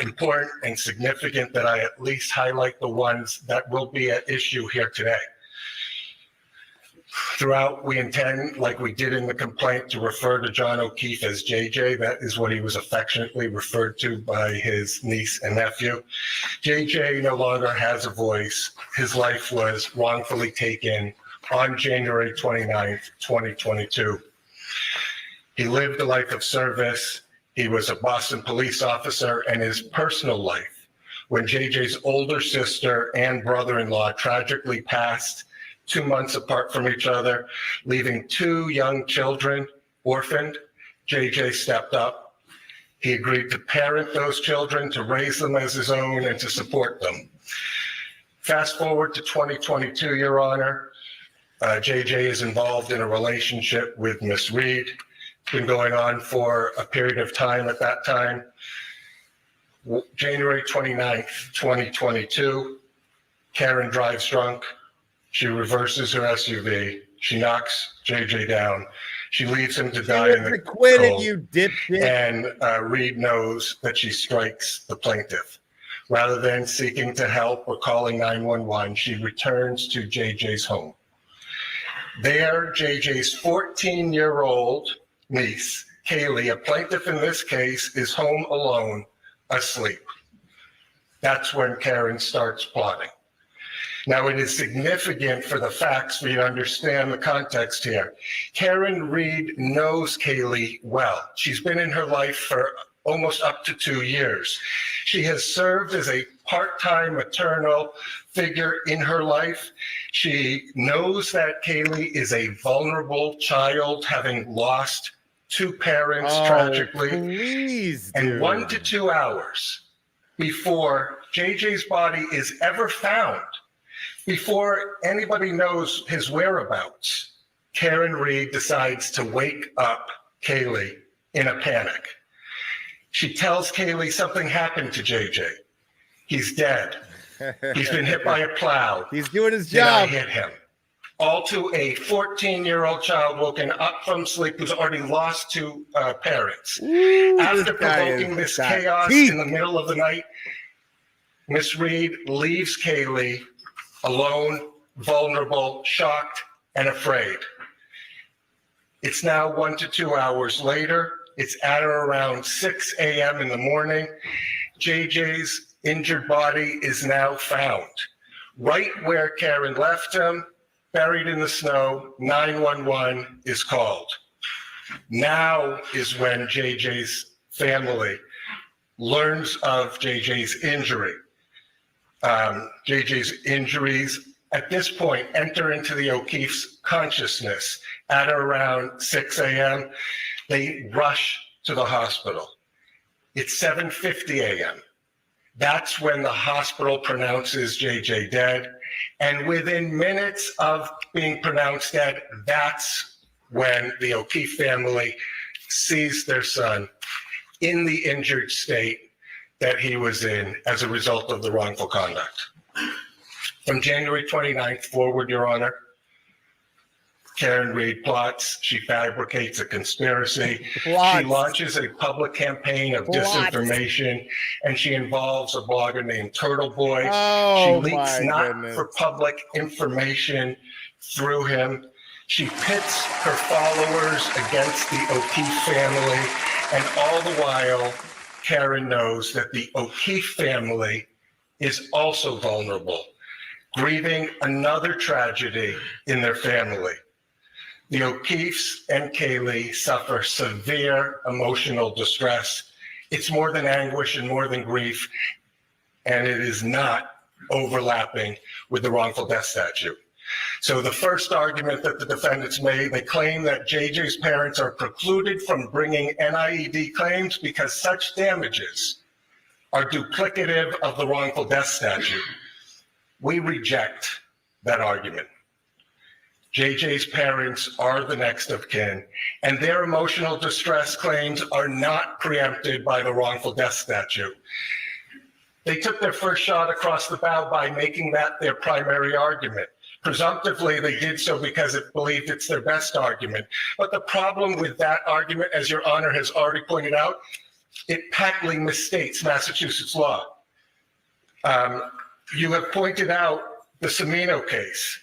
important and significant that I at least highlight the ones that will be at issue here today. Throughout, we intend, like we did in the complaint, to refer to John O'Keefe as JJ. That is what he was affectionately referred to by his niece and nephew. JJ no longer has a voice. His life was wrongfully taken on January 29th, 2022. He lived a life of service. He was a Boston police officer, and his personal life, when JJ's older sister and brother-in-law tragically passed 2 months apart from each other, leaving 2 young children orphaned, JJ stepped up. He agreed to parent those children, to raise them as his own, and to support them. Fast forward to 2022, Your Honor, JJ is involved in a relationship with Miss Reed. It's been going on for a period of time at that time. January 29th, 2022, Karen drives drunk. She reverses her SUV. She knocks JJ down. She leaves him to die in the cold. You dipshit. And Reed knows that she strikes the plaintiff. Rather than seeking to help or calling 911, she returns to JJ's home. There, JJ's 14-year-old niece, Kaylee, a plaintiff in this case, is home alone, asleep. That's when Karen starts plotting. Now, it is significant for the facts for you to understand the context here. Karen Reed knows Kaylee well. She's been in her life for almost up to 2 years. She has served as a part-time maternal figure in her life. She knows that Kaylee is a vulnerable child, having lost 2 parents tragically. Please, and 1 to 2 hours before JJ's body is ever found, before anybody knows his whereabouts, Karen Reed decides to wake up Kaylee in a panic. She tells Kaylee something happened to JJ. He's dead. He's been hit by a plow. He's doing his Did I job. hit him? All to a 14-year-old child woken up from sleep who's already lost 2 parents. After provoking this chaos in the middle of the night, Miss Reed leaves Kaylee alone, vulnerable, shocked, and afraid. It's now 1 to 2 hours later. It's at or around 6 a.m. in the morning. JJ's injured body is now found. Right where Karen left him, buried in the snow, 911 is called. Now is when JJ's family learns of JJ's injury. JJ's injuries at this point enter into the O'Keefe's consciousness at around 6 a.m. They rush to the hospital. It's 7:50 a.m. That's when the hospital pronounces JJ dead. And within minutes of being pronounced dead, that's when the O'Keefe family sees their son in the injured state that he was in as a result of the wrongful conduct. From January 29th forward, Your Honor, Karen Reed plots, she fabricates a conspiracy, she launches a public campaign of disinformation, and she involves a blogger named Turtle Boy. She leaks not for public information through him. She pits her followers against the O'Keefe family, and all the while, Karen knows that the O'Keefe family is also vulnerable, grieving another tragedy in their family. The O'Keefes and Kaylee suffer severe emotional distress. It's more than anguish and more than grief, and it is not overlapping with the wrongful death statute. So the first argument that the defendants made, they claim that JJ's parents are precluded from bringing NIED claims because such damages are duplicative of the wrongful death statute. We reject that argument. JJ's parents are the next of kin, and their emotional distress claims are not preempted by the wrongful death statute. They took their first shot across the bow by making that their primary argument. Presumptively, they did so because it believed it's their best argument. But the problem with that argument, as Your Honor has already pointed out, it patently misstates Massachusetts law. You have pointed out the Cimino case,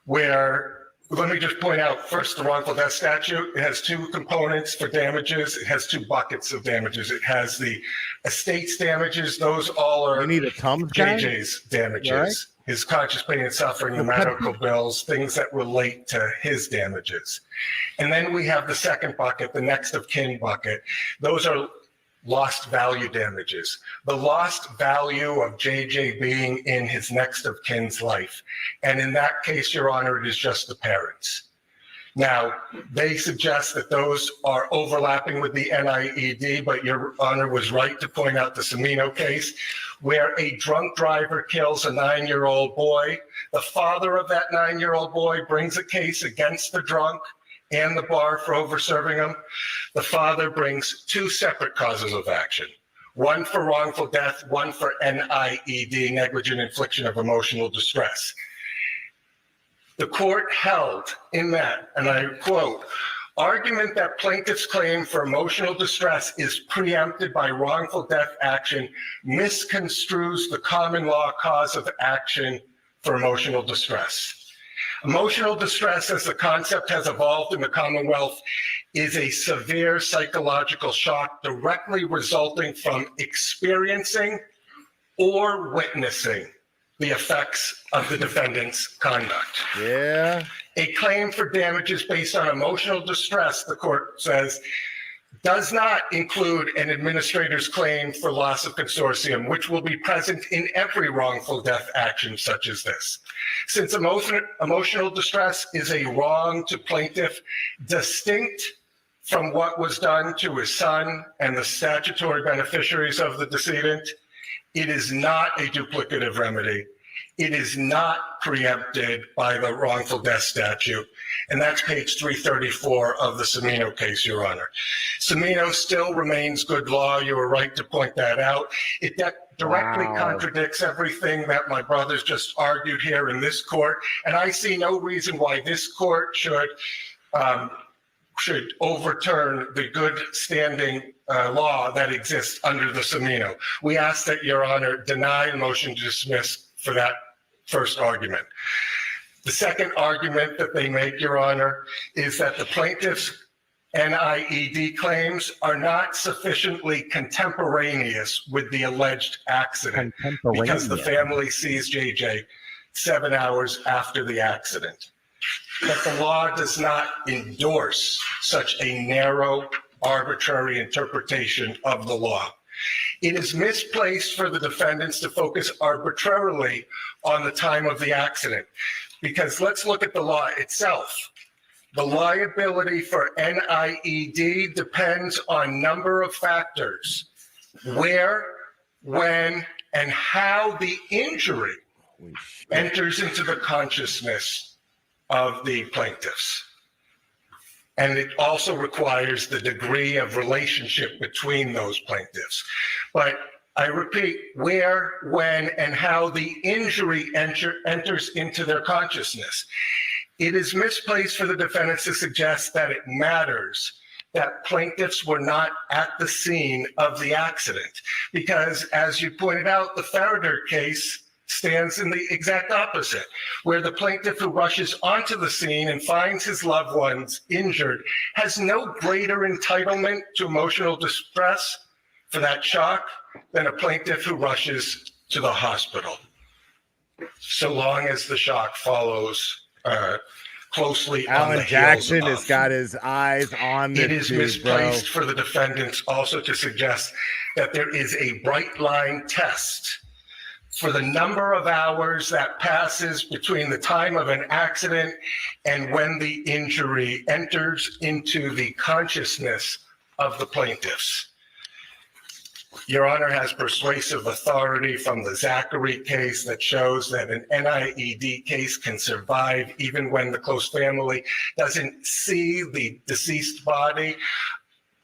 where, let me just point out first the wrongful death statute. It has two components for damages. It has two buckets of damages. It has the estate's damages. Those all are You need a Tom's guy? JJ's damages. Right. His conscious pain and suffering, the medical bills, things that relate to his damages. And then we have the second bucket, the next of kin bucket. Those are lost value damages. The lost value of JJ being in his next of kin's life. And in that case, Your Honor, it is just the parents. Now, they suggest that those are overlapping with the NIED, but Your Honor was right to point out the Cimino case, where a drunk driver kills a 9-year-old boy. The father of that 9-year-old boy brings a case against the drunk and the bar for over-serving him. The father brings two separate causes of action, one for wrongful death, one for NIED, negligent infliction of emotional distress. The court held in that, and I quote, argument that plaintiff's claim for emotional distress is preempted by wrongful death action misconstrues the common law cause of action for emotional distress. Emotional distress, as the concept has evolved in the Commonwealth, is a severe psychological shock directly resulting from experiencing or witnessing the effects of the defendant's conduct. Yeah. A claim for damages based on emotional distress, the court says, does not include an administrator's claim for loss of consortium, which will be present in every wrongful death action such as this. Since emotional distress is a wrong to plaintiff distinct from what was done to his son and the statutory beneficiaries of the decedent, it is not a duplicative remedy. It is not preempted by the wrongful death statute. And that's page 334 of the Cimino case, Your Honor. Cimino still remains good law. You were right to point that out. It directly contradicts everything that my brothers just argued here in this court. And I see no reason why this court should overturn the good standing law that exists under the Cimino. We ask that Your Honor deny the motion to dismiss for that first argument. The second argument that they make, Your Honor, is that the plaintiff's NIED claims are not sufficiently contemporaneous with the alleged accident because the family sees JJ 7 hours after the accident. But the law does not endorse such a narrow, arbitrary interpretation of the law. It is misplaced for the defendants to focus arbitrarily on the time of the accident, because let's look at the law itself. The liability for NIED depends on a number of factors: where, when, and how the injury enters into the consciousness of the plaintiffs. And it also requires the degree of relationship between those plaintiffs. But I repeat, where, when, and how the injury enters into their consciousness. It is misplaced for the defendants to suggest that it matters that plaintiffs were not at the scene of the accident, because as you pointed out, the Farrader case stands in the exact opposite, where the plaintiff who rushes onto the scene and finds his loved ones injured has no greater entitlement to emotional distress for that shock than a plaintiff who rushes to the hospital, so long as the shock follows closely on the Alan heels Jackson has of. got his eyes on this It is dude, misplaced bro. for the defendants also to suggest that there is a bright line test for the number of hours that passes between the time of an accident and when the injury enters into the consciousness of the plaintiffs. Your Honor has persuasive authority from the Zachary case that shows that an NIED case can survive even when the close family doesn't see the deceased body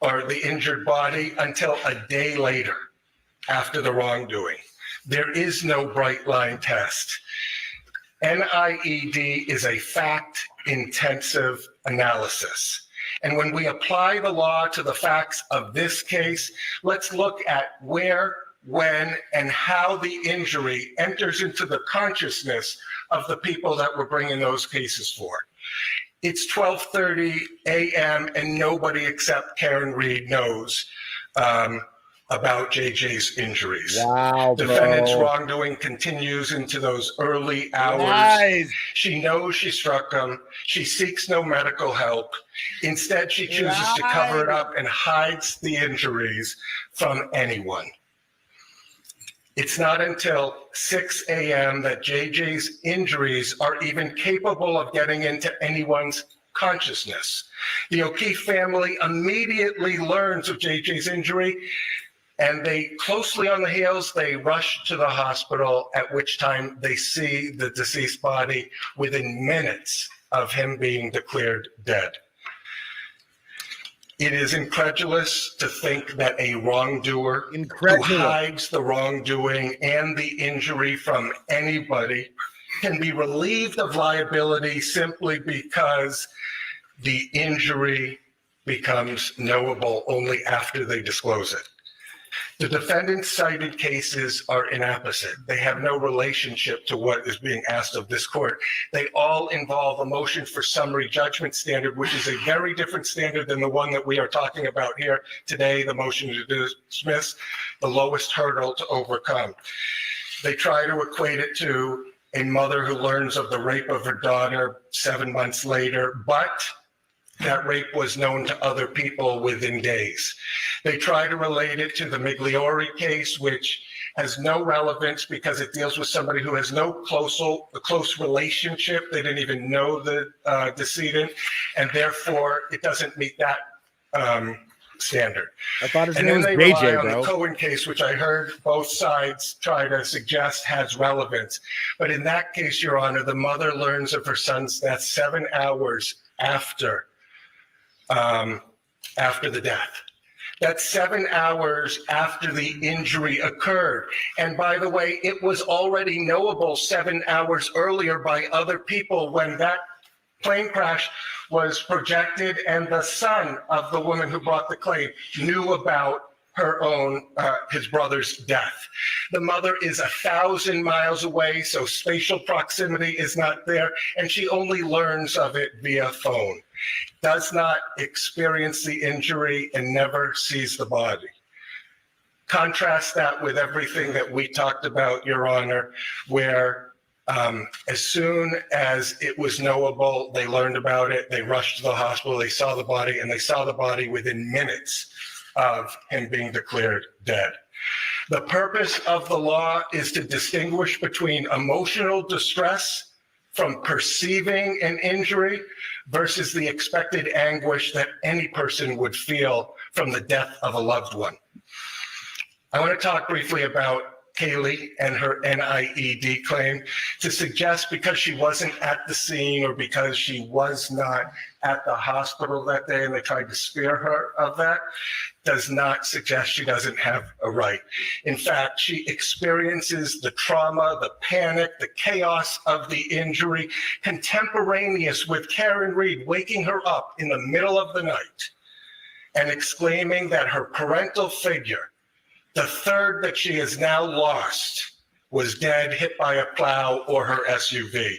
or the injured body until a day later after the wrongdoing. There is no bright line test. NIED is a fact-intensive analysis. And when we apply the law to the facts of this case, let's look at where, when, and how the injury enters into the consciousness of the people that we're bringing those cases for. It's 12:30 a.m. and nobody except Karen Reed knows about JJ's injuries. Wow, bro. Defendant's wrongdoing continues into those early hours. Nice. She knows she struck him. She seeks no medical help. Instead, she chooses to cover it up and hides the injuries from anyone. It's not until 6 a.m. that JJ's injuries are even capable of getting into anyone's consciousness. The O'Keefe family immediately learns of JJ's injury, and they closely on the heels, they rush to the hospital, at which time they see the deceased body within minutes of him being declared dead. It is incredulous to think that a wrongdoer who hides the wrongdoing and the injury from anybody can be relieved of liability simply because the injury becomes knowable only after they disclose it. The defendant's cited cases are inapposite. They have no relationship to what is being asked of this court. They all involve a motion for summary judgment standard, which is a very different standard than the one that we are talking about here today, the motion to dismiss, the lowest hurdle to overcome. They try to equate it to a mother who learns of the rape of her daughter 7 months later, but that rape was known to other people within days. They try to relate it to the Migliori case, which has no relevance because it deals with somebody who has no close relationship. They didn't even know the decedent, and therefore it doesn't meet that standard. I thought his And name then was they JJ, rely on bro. the Cohen case, which I heard both sides try to suggest has relevance. But in that case, Your Honor, the mother learns of her son's death 7 hours after the death. That's 7 hours after the injury occurred. And by the way, it was already knowable 7 hours earlier by other people when that plane crash was projected and the son of the woman who brought the claim knew about her own, his brother's death. The mother is 1,000 miles away, so spatial proximity is not there, and she only learns of it via phone. Does not experience the injury and never sees the body. Contrast that with everything that we talked about, Your Honor, where as soon as it was knowable, they learned about it, they rushed to the hospital, they saw the body, and they saw the body within minutes of him being declared dead. The purpose of the law is to distinguish between emotional distress from perceiving an injury versus the expected anguish that any person would feel from the death of a loved one. I want to talk briefly about Kaylee and her NIED claim to suggest because she wasn't at the scene or because she was not at the hospital that day and they tried to spare her of that, does not suggest she doesn't have a right. In fact, she experiences the trauma, the panic, the chaos of the injury, contemporaneous with Karen Reed waking her up in the middle of the night and exclaiming that her parental figure, the third that she has now lost, was dead, hit by a plow or her SUV.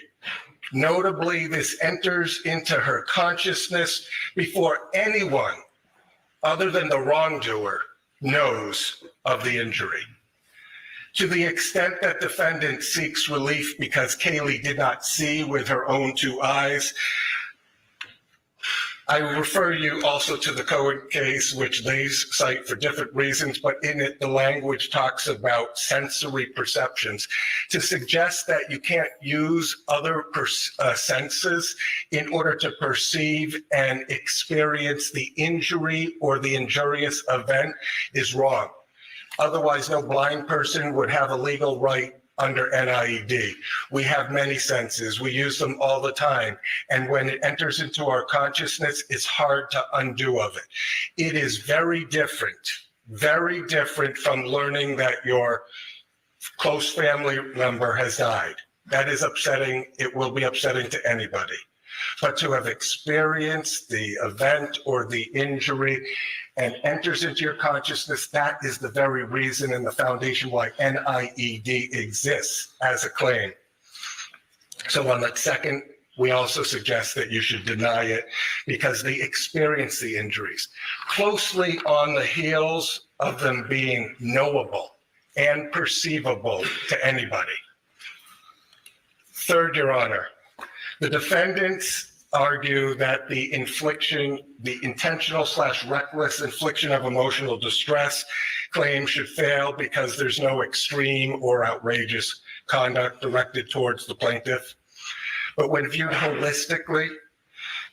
Notably, this enters into her consciousness before anyone other than the wrongdoer knows of the injury. To the extent that defendant seeks relief because Kaylee did not see with her own 2 eyes, I will refer you also to the Cohen case, which they cite for different reasons, but in it, the language talks about sensory perceptions. To suggest that you can't use other senses in order to perceive and experience the injury or the injurious event is wrong. Otherwise, no blind person would have a legal right under NIED. We have many senses. We use them all the time. And when it enters into our consciousness, it's hard to undo of it. It is very different from learning that your close family member has died. That is upsetting. It will be upsetting to anybody. But to have experienced the event or the injury and enters into your consciousness, that is the very reason and the foundation why NIED exists as a claim. So on that second, we also suggest that you should deny it because they experience the injuries closely on the heels of them being knowable and perceivable to anybody. Third, Your Honor, the defendants argue that the intentional/reckless infliction of emotional distress claim should fail because there's no extreme or outrageous conduct directed towards the plaintiff. But when viewed holistically,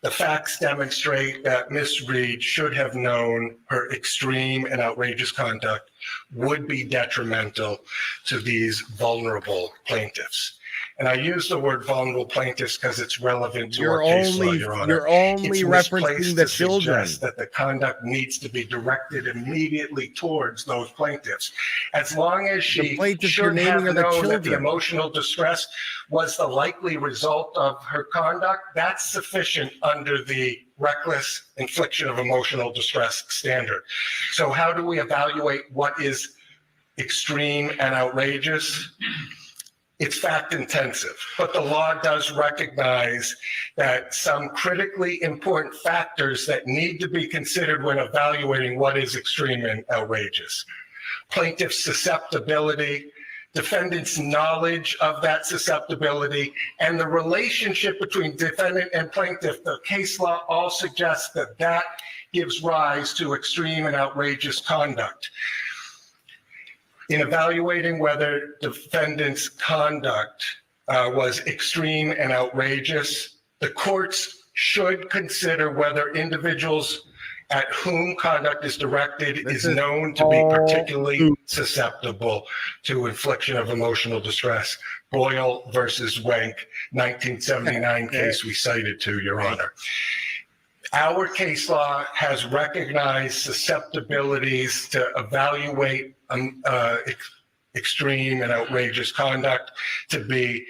the facts demonstrate that Ms. Reed should have known her extreme and outrageous conduct would be detrimental to these vulnerable plaintiffs. And I use the word vulnerable plaintiffs because it's relevant to our case law, Your Honor. You're only It's referencing misplaced the to children. suggest that the conduct needs to be directed immediately towards those plaintiffs. As long as she plaintiffs you're should naming have are the known that the children. emotional distress was the likely result of her conduct, that's sufficient under the reckless infliction of emotional distress standard. So how do we evaluate what is extreme and outrageous? It's fact intensive, but the law does recognize that some critically important factors that need to be considered when evaluating what is extreme and outrageous. Plaintiff's susceptibility, defendant's knowledge of that susceptibility, and the relationship between defendant and plaintiff. The case law all suggests that that gives rise to extreme and outrageous conduct. In evaluating whether defendant's conduct was extreme and outrageous, the courts should consider whether individuals at whom conduct is directed is known to be particularly susceptible to infliction of emotional distress. Boyle versus Wenck, 1979 case we cited to, Your Honor. Our case law has recognized susceptibilities to evaluate extreme and outrageous conduct to be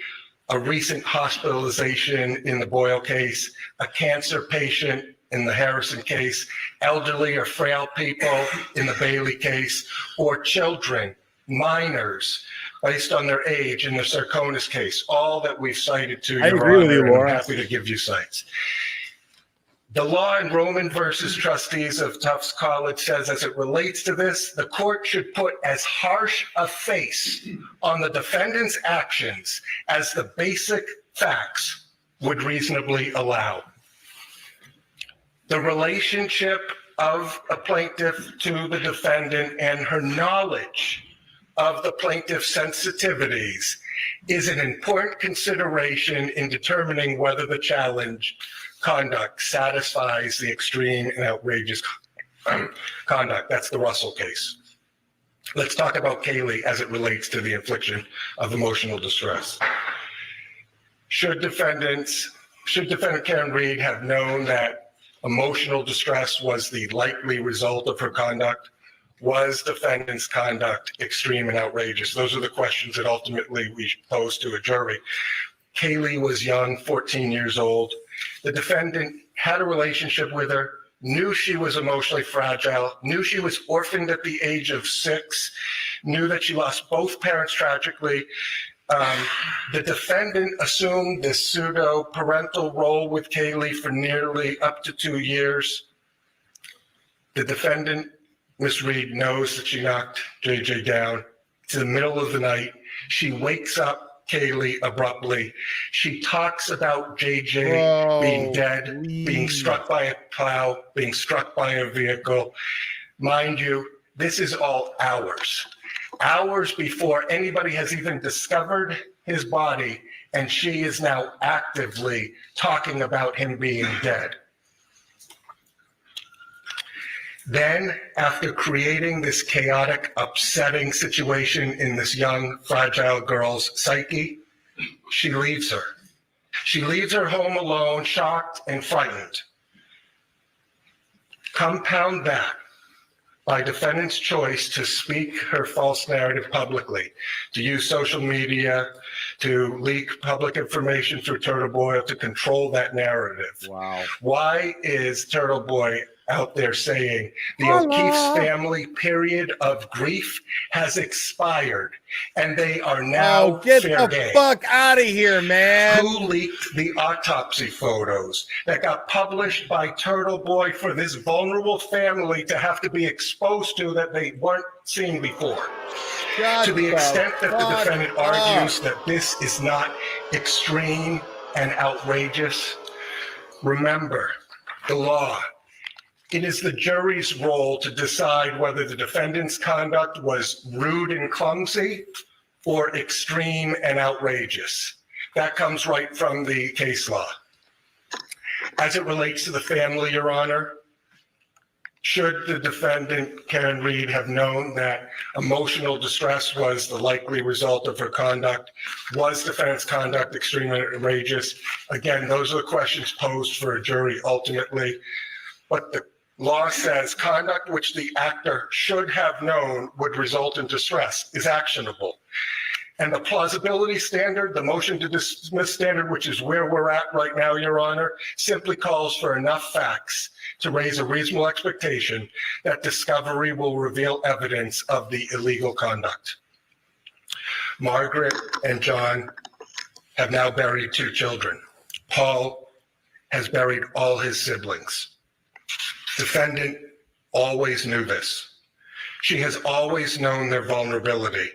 a recent hospitalization in the Boyle case, a cancer patient in the Harrison case, elderly or frail people in the Bailey case, or children, minors, based on their age in the Sarkonis case, all that we've cited to, I Your agree with Honor, you, and I'm Laura. happy to give you cites. The law in Roman versus Trustees of Tufts College says, as it relates to this, the court should put as harsh a face on the defendant's actions as the basic facts would reasonably allow. The relationship of a plaintiff to the defendant and her knowledge of the plaintiff's sensitivities is an important consideration in determining whether the challenge conduct satisfies the extreme and outrageous conduct. That's the Russell case. Let's talk about Kaylee as it relates to the infliction of emotional distress. Should defendant Karen Reed have known that emotional distress was the likely result of her conduct? Was defendant's conduct extreme and outrageous? Those are the questions that ultimately we pose to a jury. Kaylee was young, 14 years old. The defendant had a relationship with her, knew she was emotionally fragile, knew she was orphaned at the age of 6, knew that she lost both parents tragically. The defendant assumed this pseudo-parental role with Kaylee for nearly up to 2 years. The defendant, Ms. Reed, knows that she knocked JJ down. It's the middle of the night. She wakes up Kaylee abruptly. She talks about JJ being dead, being struck by a plow, being struck by a vehicle. Mind you, this is all hours before anybody has even discovered his body, and she is now actively talking about him being dead. Then, after creating this chaotic, upsetting situation in this young, fragile girl's psyche, she leaves her. She leaves her home alone, shocked and frightened. Compound that by defendant's choice to speak her false narrative publicly, to use social media, to leak public information through Turtle Boy, to control that narrative. Wow. Why is Turtle Boy out there saying the O'Keefe's family period of grief has expired and they are now get fair the game? fuck out of here, man. Who leaked the autopsy photos that got published by Turtle Boy for this vulnerable family to have to be exposed to that they weren't seen before? To the extent that the defendant argues that this is not extreme and outrageous, remember the law. It is the jury's role to decide whether the defendant's conduct was rude and clumsy or extreme and outrageous. That comes right from the case law. As it relates to the family, Your Honor, should the defendant, Karen Reed, have known that emotional distress was the likely result of her conduct? Was defendant's conduct extreme and outrageous? Again, those are the questions posed for a jury ultimately. But the law says conduct which the actor should have known would result in distress is actionable. And the plausibility standard, the motion to dismiss standard, which is where we're at right now, Your Honor, simply calls for enough facts to raise a reasonable expectation that discovery will reveal evidence of the illegal conduct. Margaret and John have now buried 2 children. Paul has buried all his siblings. Defendant always knew this. She has always known their vulnerability,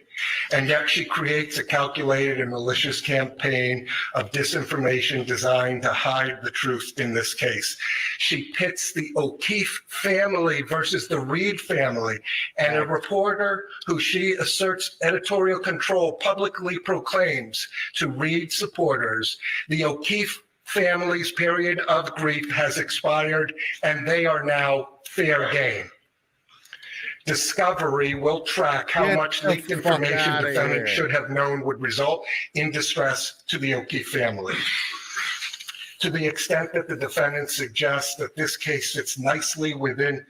and yet she creates a calculated and malicious campaign of disinformation designed to hide the truth in this case. She pits the O'Keefe family versus the Reed family, and a reporter who she asserts editorial control publicly proclaims to Reed supporters, the O'Keefe family's period of grief has expired and they are now fair game. Discovery will track how much leaked information the defendant should have known would result in distress to the O'Keefe family. To the extent that the defendant suggests that this case fits nicely within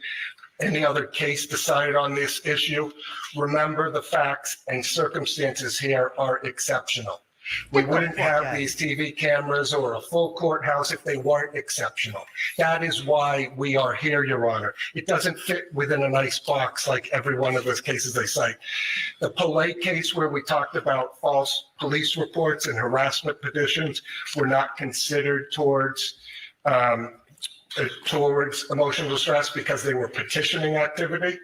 any other case decided on this issue, remember the facts and circumstances here are exceptional. We wouldn't have these TV cameras or a full courthouse if they weren't exceptional. That is why we are here, Your Honor. It doesn't fit within a nice box like every one of those cases they cite. The Polay case where we talked about false police reports and harassment petitions were not considered towards emotional distress because they were petitioning activity.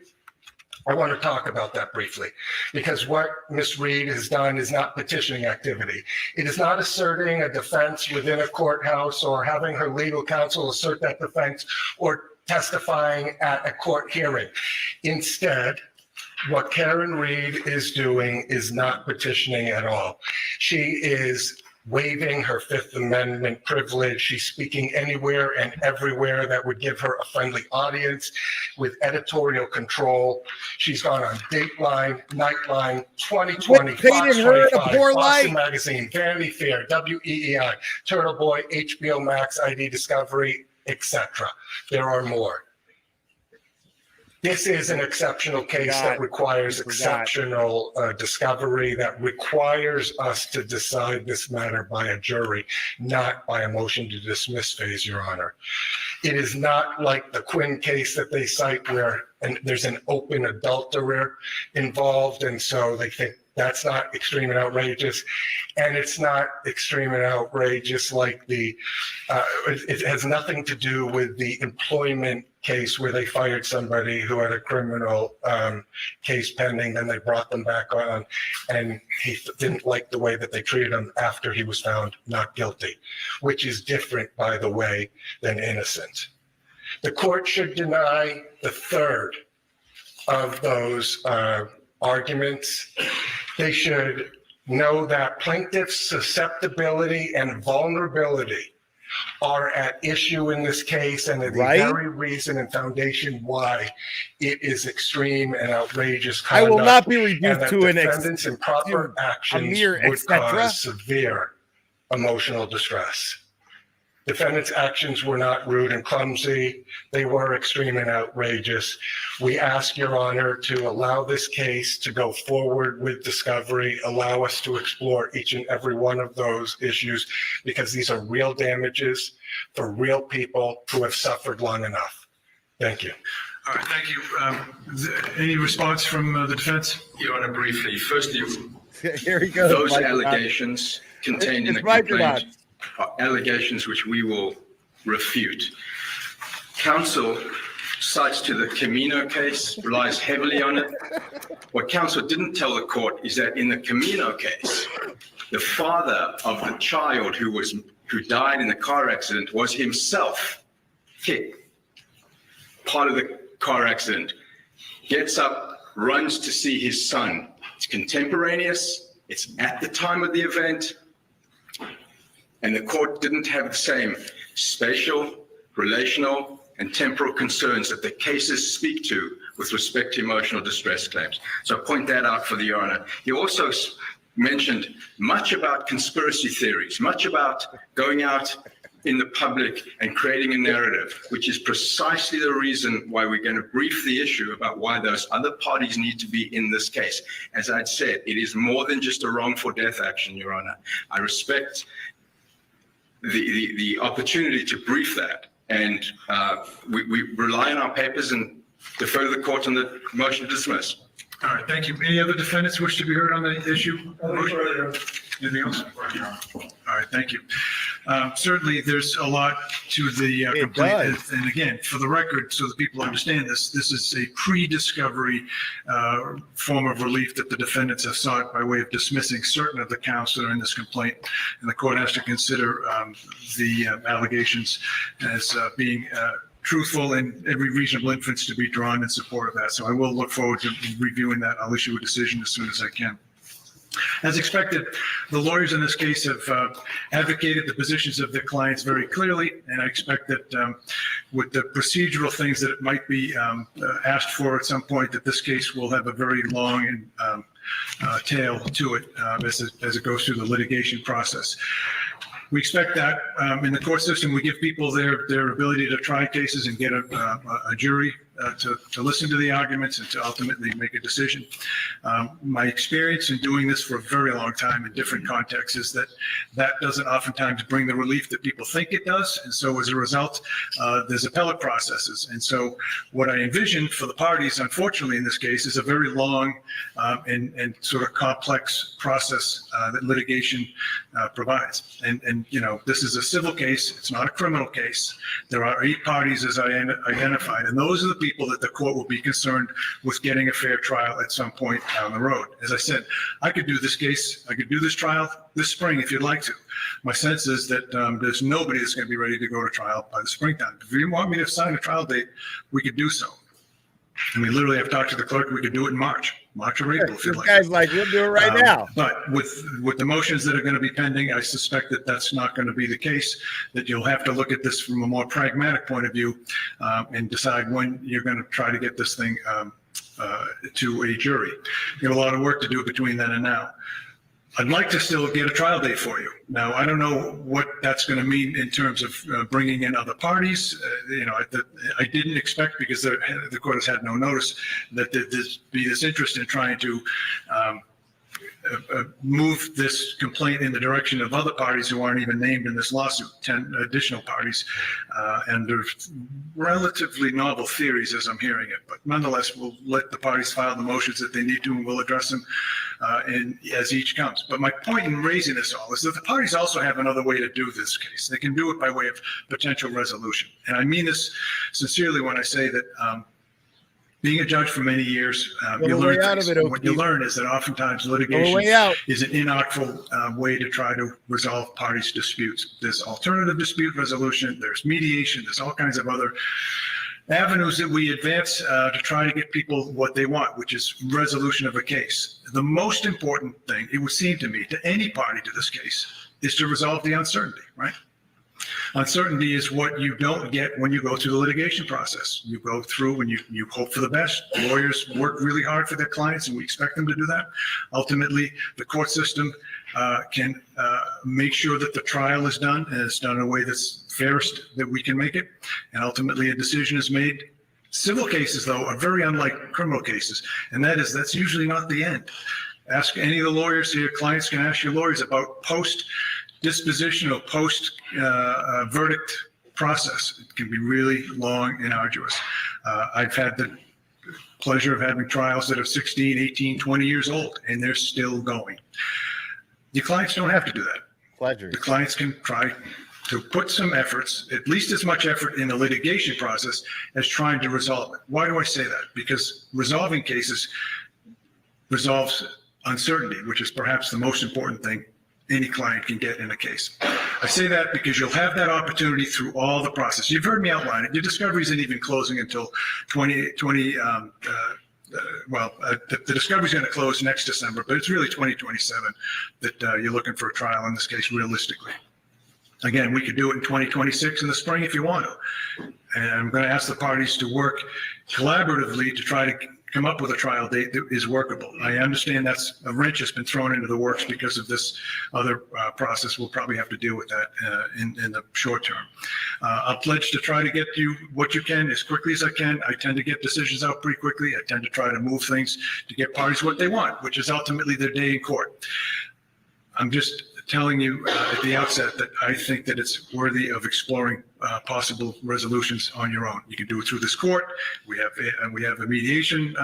I want to talk about that briefly, because what Ms. Reed has done is not petitioning activity. It is not asserting a defense within a courthouse or having her legal counsel assert that defense or testifying at a court hearing. Instead, what Karen Reed is doing is not petitioning at all. She is waiving her Fifth Amendment privilege. She's speaking anywhere and everywhere that would give her a friendly audience with editorial control. She's gone on Dateline, Nightline, 2020, Fox 25, Boston Magazine, Vanity Fair, WEEI, Turtle Boy, HBO Max, ID Discovery, etc. There are more. This is an exceptional case that requires exceptional discovery, that requires us to decide this matter by a jury, not by a motion to dismiss phase, Your Honor. It is not like the Quinn case that they cite where there's an open adulterer involved, and so they think that's not extreme and outrageous. And it's not extreme and outrageous like it has nothing to do with the employment case where they fired somebody who had a criminal case pending, then they brought them back on, and he didn't like the way that they treated him after he was found not guilty, which is different, by the way, than innocent. The court should deny the third of those arguments. They should know that plaintiff's susceptibility and vulnerability are at issue in this case, and are the very reason and foundation why it is extreme and outrageous conduct. I will not be reduced and to an defendants' improper actions would cause severe emotional distress. Defendants' actions were not rude and clumsy. They were extreme and outrageous. We ask Your Honor to allow this case to go forward with discovery, allow us to explore each and every one of those issues, because these are real damages for real people who have suffered long enough. Thank you. All right, thank you. Any response from the defense? Your Honor, briefly. Firstly, here he goes. Those allegations contained in the complaint are allegations which we will refute. Counsel cites to the Camino case, relies heavily on it. What counsel didn't tell the court is that in the Camino case, the father of the child who died in the car accident was himself hit, part of the car accident, gets up, runs to see his son. It's contemporaneous, it's at the time of the event, and the court didn't have the same spatial, relational, and temporal concerns that the cases speak to with respect to emotional distress claims. So I point that out for the Your Honor. He also mentioned much about conspiracy theories, much about going out in the public and creating a narrative, which is precisely the reason why we're going to brief the issue about why those other parties need to be in this case. As I'd said, it is more than just a wrongful death action, Your Honor. I respect the opportunity to brief that, and we rely on our papers and defer to the court on the motion to dismiss. All right, thank you. Any other defendants wish to be heard on the issue? Anything else? All right, thank you. Certainly, there's a lot to the complaint. And again, for the record, so that people understand this, this is a pre-discovery form of relief that the defendants have sought by way of dismissing certain of the counts that are in this complaint. And the court has to consider the allegations as being truthful and every reasonable inference to be drawn in support of that. So I will look forward to reviewing that. I'll issue a decision as soon as I can. As expected, the lawyers in this case have advocated the positions of their clients very clearly, and I expect that with the procedural things that it might be asked for at some point, that this case will have a very long and tail to it as it goes through the litigation process. We expect that in the court system, we give people their ability to try cases and get a jury to listen to the arguments and to ultimately make a decision. My experience in doing this for a very long time in different contexts is that doesn't oftentimes bring the relief that people think it does. And so as a result, there's appellate processes. And so what I envision for the parties, unfortunately in this case, is a very long and sort of complex process that litigation provides. And you know, this is a civil case. It's not a criminal case. There are 8 parties as I identified, and those are the people that the court will be concerned with getting a fair trial at some point down the road. As I said, I could do this case, I could do this trial this spring if you'd like to. My sense is that there's nobody that's going to be ready to go to trial by the springtime. If you want me to assign a trial date, we could do so. I mean, literally, I've talked to the clerk, we could do it in March or April if you'd like. Guys, like, we'll do it right now. But with the motions that are going to be pending, I suspect that that's not going to be the case, that you'll have to look at this from a more pragmatic point of view and decide when you're going to try to get this thing to a jury. You have a lot of work to do between then and now. I'd like to still get a trial date for you. Now, I don't know what that's going to mean in terms of bringing in other parties. You know, I didn't expect, because the court has had no notice, that there'd be this interest in trying to move this complaint in the direction of other parties who aren't even named in this lawsuit, 10 additional parties. And there's relatively novel theories as I'm hearing it, but nonetheless, we'll let the parties file the motions that they need to, and we'll address them as each comes. But my point in raising this all is that the parties also have another way to do this case. They can do it by way of potential resolution. And I mean this sincerely when I say that being a judge for many years, you learn things. What you learn is that oftentimes litigation is an inartful way to try to resolve parties' disputes. There's alternative dispute resolution, there's mediation, there's all kinds of other avenues that we advance to try to get people what they want, which is resolution of a case. The most important thing, it would seem to me, to any party to this case, is to resolve the uncertainty, right? Uncertainty is what you don't get when you go through the litigation process. You go through and you hope for the best. Lawyers work really hard for their clients, and we expect them to do that. Ultimately, the court system can make sure that the trial is done, and it's done in a way that's fairest that we can make it. And ultimately, a decision is made. Civil cases, though, are very unlike criminal cases, and that's usually not the end. Ask any of the lawyers here, clients can ask your lawyers about post-dispositional, post-verdict process. It can be really long and arduous. I've had the pleasure of having trials that are 16, 18, 20 years old, and they're still going. Your clients don't have to do that. Pleasure. The clients can try to put some efforts, at least as much effort in the litigation process as trying to resolve it. Why do I say that? Because resolving cases resolves uncertainty, which is perhaps the most important thing any client can get in a case. I say that because you'll have that opportunity through all the process. You've heard me outline it. Your discovery isn't even closing until the discovery is going to close next December, but it's really 2027 that you're looking for a trial in this case realistically. Again, we could do it in 2026 in the spring if you want to. And I'm going to ask the parties to work collaboratively to try to come up with a trial date that is workable. I understand that's a wrench has been thrown into the works because of this other process. We'll probably have to deal with that in the short term. I'll pledge to try to get you what you can as quickly as I can. I tend to get decisions out pretty quickly. I tend to try to move things to get parties what they want, which is ultimately their day in court. I'm just telling you at the outset that I think that it's worthy of exploring possible resolutions on your own. You can do it through this court. We have a mediation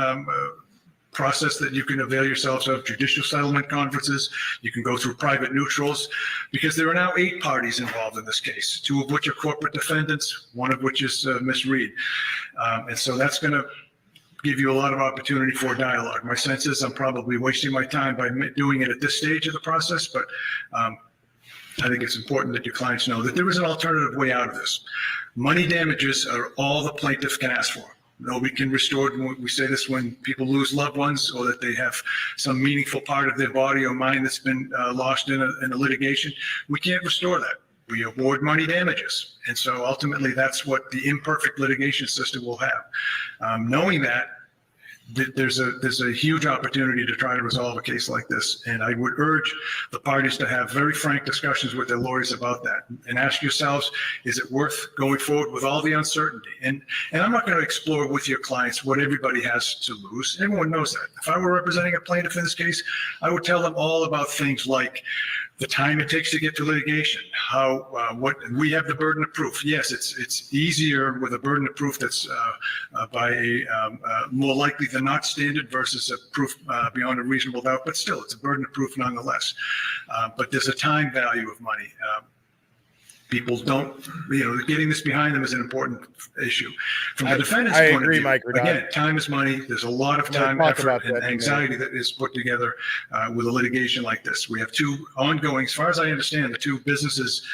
process that you can avail yourselves of, judicial settlement conferences. You can go through private neutrals, because there are now 8 parties involved in this case, 2 of which are corporate defendants, 1 of which is Ms. Reed. And so that's going to give you a lot of opportunity for dialogue. My sense is I'm probably wasting my time by doing it at this stage of the process, but I think it's important that your clients know that there is an alternative way out of this. Money damages are all the plaintiff can ask for. Nobody can restore, we say this when people lose loved ones or that they have some meaningful part of their body or mind that's been lost in a litigation. We can't restore that. We award money damages. And so ultimately that's what the imperfect litigation system will have. Knowing that, there's a huge opportunity to try to resolve a case like this. And I would urge the parties to have very frank discussions with their lawyers about that and ask yourselves, is it worth going forward with all the uncertainty? And I'm not going to explore with your clients what everybody has to lose. Everyone knows that. If I were representing a plaintiff in this case, I would tell them all about things like the time it takes to get to litigation, what we have the burden of proof. Yes, it's easier with a burden of proof that's by a more likely than not standard versus a proof beyond a reasonable doubt, but still it's a burden of proof nonetheless. But there's a time value of money. People don't, getting this behind them is an important issue. From the defendant's point of view, Mike, again, time is money. There's a lot of time, effort, and anxiety that is put together with a litigation like this. We have 2 ongoing, as far as I understand, the 2 businesses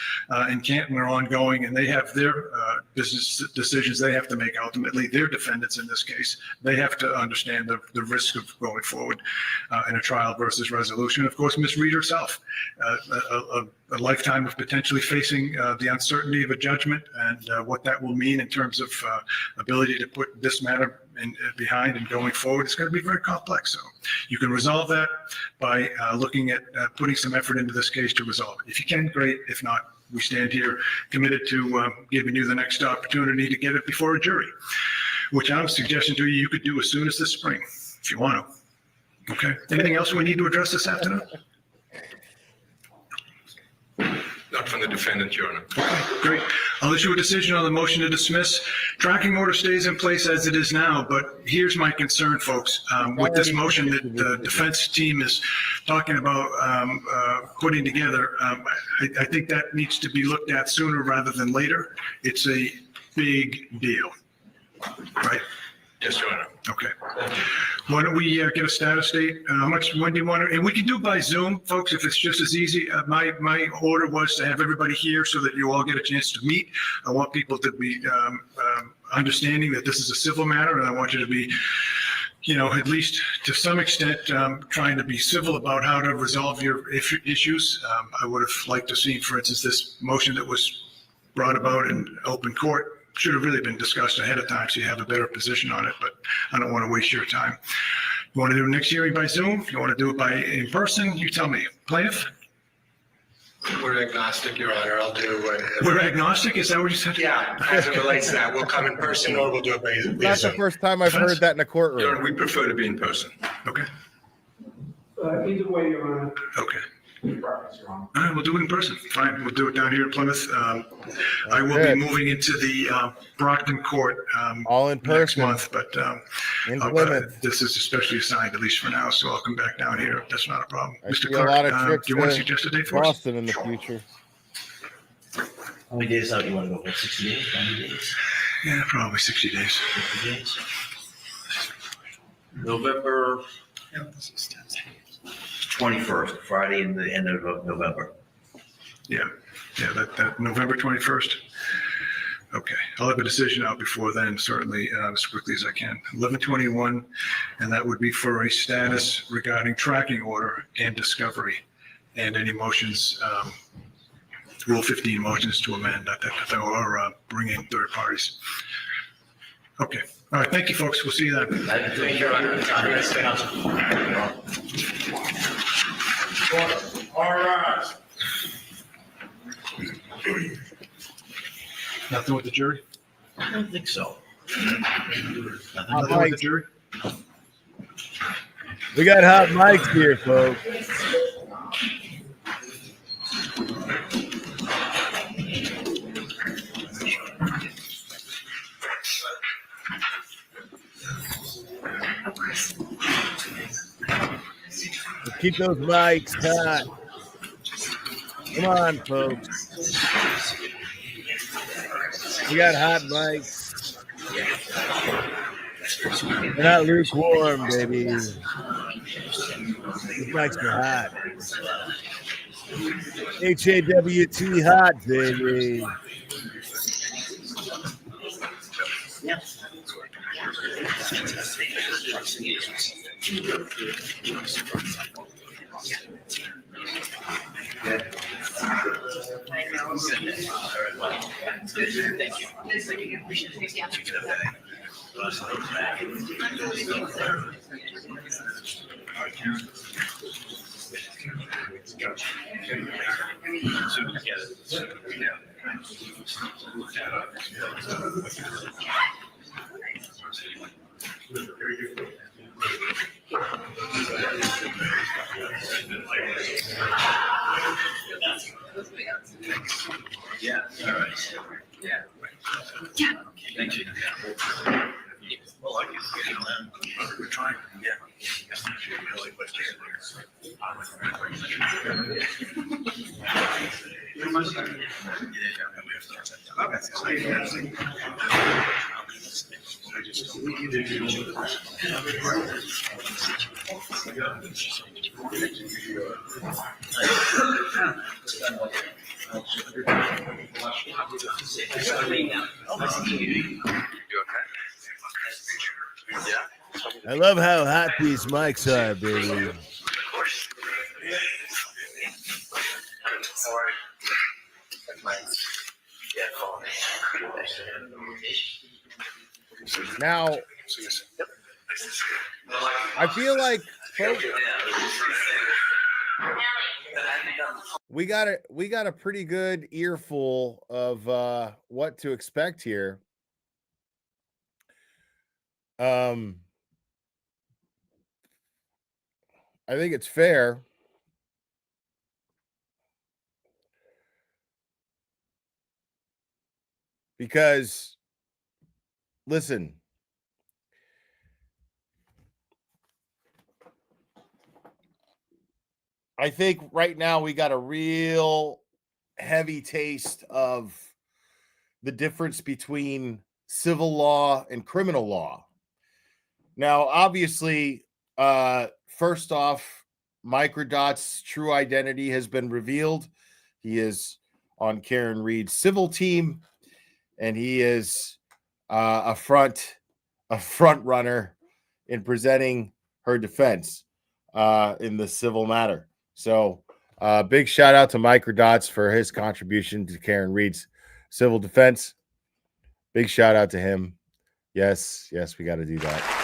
in Canton are ongoing, and they have their business decisions they have to make. Ultimately, they're defendants in this case. They have to understand the risk of going forward in a trial versus resolution. Of course, Ms. Reed herself, a lifetime of potentially facing the uncertainty of a judgment and what that will mean in terms of ability to put this matter behind and going forward. It's going to be very complex. So you can resolve that by looking at putting some effort into this case to resolve it. If you can, great. If not, we stand here committed to giving you the next opportunity to get it before a jury, which I'm suggesting to you could do as soon as this spring if you want to. Okay. Anything else we need to address this afternoon? Not from the defendant, Your Honor. Okay, great. I'll issue a decision on the motion to dismiss. Tracking order stays in place as it is now, but here's my concern, folks. With this motion that the defense team is talking about putting together, I think that needs to be looked at sooner rather than later. It's a big deal, right? Yes, Your Honor. Okay. Why don't we get a status date? When do you want to, and we can do by Zoom, folks, if it's just as easy. My order was to have everybody here so that you all get a chance to meet. I want people to be understanding that this is a civil matter, and I want you to be, at least to some extent, trying to be civil about how to resolve your issues. I would have liked to see, for instance, this motion that was brought about in open court should have really been discussed ahead of time so you have a better position on it, but I don't want to waste your time. You want to do next hearing by Zoom? You want to do it in person? You tell me. Plaintiff? We're agnostic, Your Honor. I'll do whatever. We're agnostic? Is that what you said? Yeah, as it relates to that, we'll come in person or we'll do it by Not the Zoom. first time I've heard that in a Your courtroom. Honor, we prefer to be in person. Okay. Either way, Your Honor. Okay. Preference, Your Honor. All right, we'll do it in person. Fine, we'll do it down here in Plymouth. I will be Good. moving into the Brockton Court All in next person. month, but In Plymouth. this is especially assigned, at least for now, so I'll come back down here. That's not a problem. I Mr. see a Clark, lot of do trips you want to to suggest a date for us? Boston in the future. How many days out you want to go for? 60 days, 90 days? Yeah, probably 60 days. 60 days? November 21st, Friday in the end of November. Yeah, that November 21st. Okay, I'll have a decision out before then, certainly, as quickly as I can. 11/21, and that would be for a status regarding tracking order and discovery, and any motions, Rule 15 motions to amend or bring in third parties. Okay, all right, thank you, folks. We'll see you then. Thank you, Your Honor. All right. Nothing with the jury? I don't think so. Nothing with the jury? We got hot mics here, folks. Let's keep those mics hot. Come on, folks. We got hot mics. They're not lukewarm, baby. These mics are hot. HAWT hot, baby. Yeah, all right. Yeah. Yeah. Thank you. Well, I guess we're trying. Yeah. I love how hot these mics are, baby. Now, I feel like folks, we got a pretty good earful of what to expect here. I think it's fair. Because, listen, I think right now we got a real heavy taste of the difference between civil law and criminal law. Now, obviously, first off, Microdot's true identity has been revealed. He is on Karen Reed's civil team, and he is a front runner in presenting her defense in the civil matter. So, big shout out to Microdots for his contribution to Karen Reed's civil defense. Big shout out to him. Yes, we got to do that.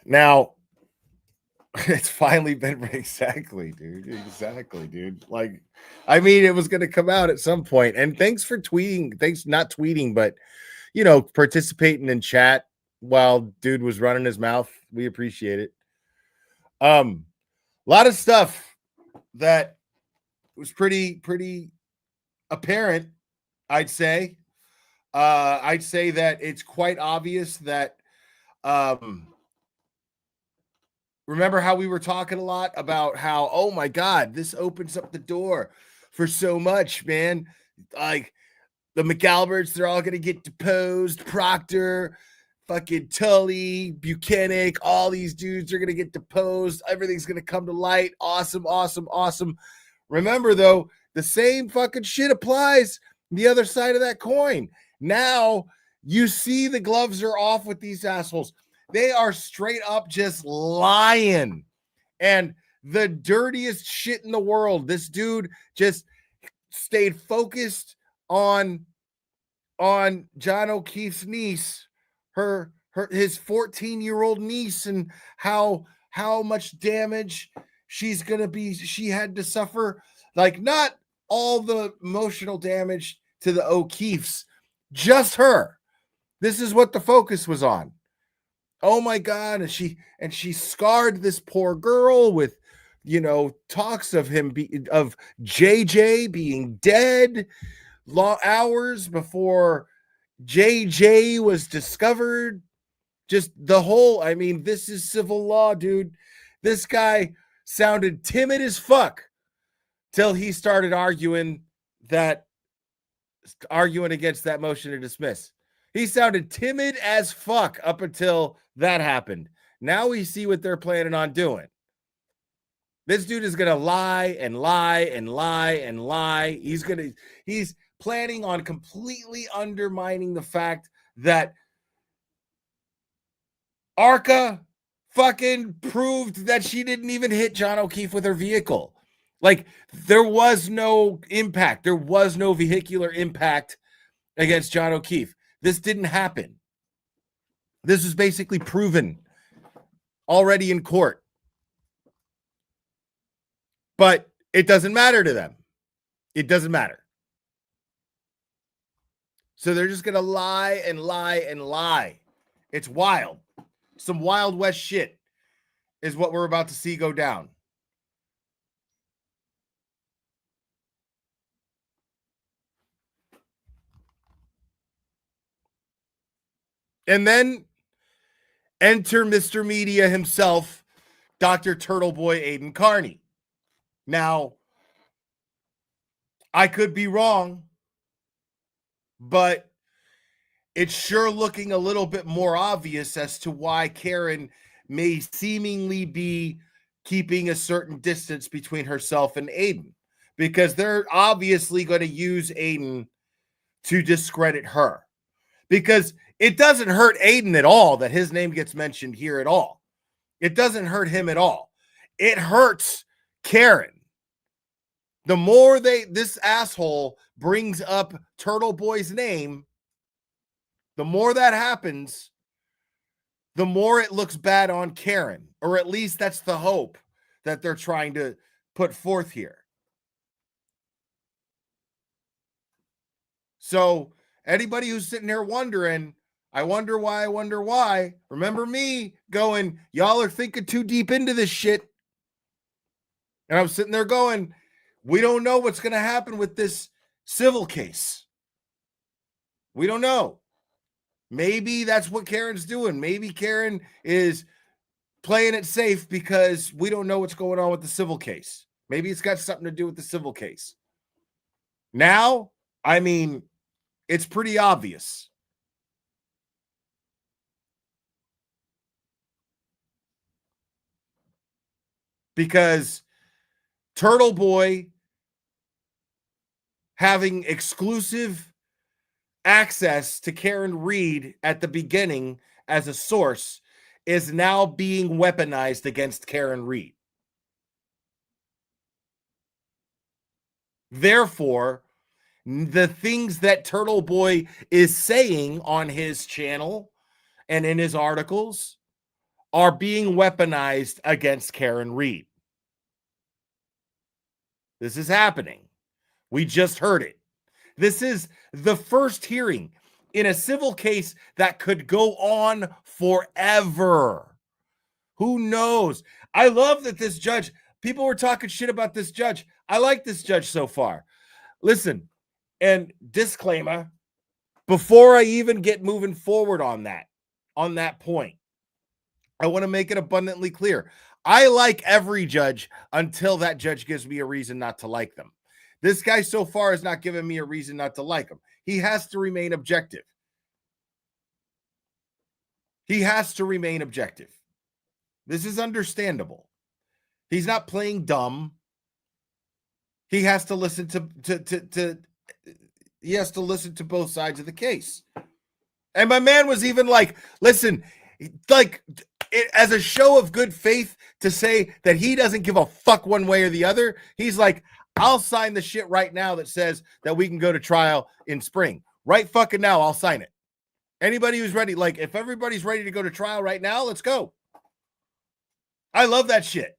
Now, it's finally been exactly, dude. Like, I mean, it was going to come out at some point. And thanks for tweeting. Thanks, not tweeting, but participating in chat while dude was running his mouth. We appreciate it. A lot of stuff that was pretty apparent, I'd say. I'd say that it's quite obvious that remember how we were talking a lot about how, oh my God, this opens up the door for so much, man. Like the McAlberts, they're all going to get deposed. Proctor, fucking Tully, Buchanan, all these dudes are going to get deposed. Everything's going to come to light. Awesome. Remember, though, the same fucking shit applies the other side of that coin. Now you see the gloves are off with these assholes. They are straight up just lying. And the dirtiest shit in the world. This dude just stayed focused on John O'Keefe's niece, his 14-year-old niece, and how much damage she had to suffer. Like, not all the emotional damage to the O'Keefes, just her. This is what the focus was on. Oh my God. And she scarred this poor girl with, talks of of JJ being dead long hours before JJ was discovered. Just the whole, I mean, this is civil law, dude. This guy sounded timid as fuck till he started arguing against that motion to dismiss. He sounded timid as fuck up until that happened. Now we see what they're planning on doing. This dude is going to lie and lie and lie and lie. He's planning on completely undermining the fact that Arca fucking proved that she didn't even hit John O'Keefe with her vehicle. Like, there was no impact. There was no vehicular impact against John O'Keefe. This didn't happen. This is basically proven already in court. But it doesn't matter to them. It doesn't matter. So they're just going to lie and lie and lie. It's wild. Some Wild West shit is what we're about to see go down. And then enter Mr. Media himself, Dr. Turtleboy Aiden Carney. Now, I could be wrong, but it's sure looking a little bit more obvious as to why Karen may seemingly be keeping a certain distance between herself and Aiden, because they're obviously going to use Aiden to discredit her, because it doesn't hurt Aiden at all that his name gets mentioned here at all. It doesn't hurt him at all. It hurts Karen. The more this asshole brings up Turtle Boy's name, the more that happens, the more it looks bad on Karen, or at least that's the hope that they're trying to put forth here. So Anybody who's sitting here wondering, I wonder why, remember me going, y'all are thinking too deep into this shit. And I'm sitting there going, we don't know what's going to happen with this civil case. We don't know. Maybe that's what Karen's doing. Maybe Karen is playing it safe because we don't know what's going on with the civil case. Maybe it's got something to do with the civil case. Now, I mean, it's pretty obvious. Because Turtle Boy having exclusive access to Karen Reed at the beginning as a source is now being weaponized against Karen Reed. Therefore, the things that Turtle Boy is saying on his channel and in his articles are being weaponized against Karen Reed. This is happening. We just heard it. This is the first hearing in a civil case that could go on forever. Who knows? I love that this judge, people were talking shit about this judge. I like this judge so far. Listen, and disclaimer, before I even get moving forward on that point, I want to make it abundantly clear. I like every judge until that judge gives me a reason not to like them. This guy so far has not given me a reason not to like him. He has to remain objective. He has to remain objective. This is understandable. He's not playing dumb. He has to listen he has to listen to both sides of the case. And my man was even like, listen, like as a show of good faith to say that he doesn't give a fuck one way or the other. He's like, I'll sign the shit right now that says that we can go to trial in spring. Right fucking now, I'll sign it. Anybody who's ready, like if everybody's ready to go to trial right now, let's go. I love that shit.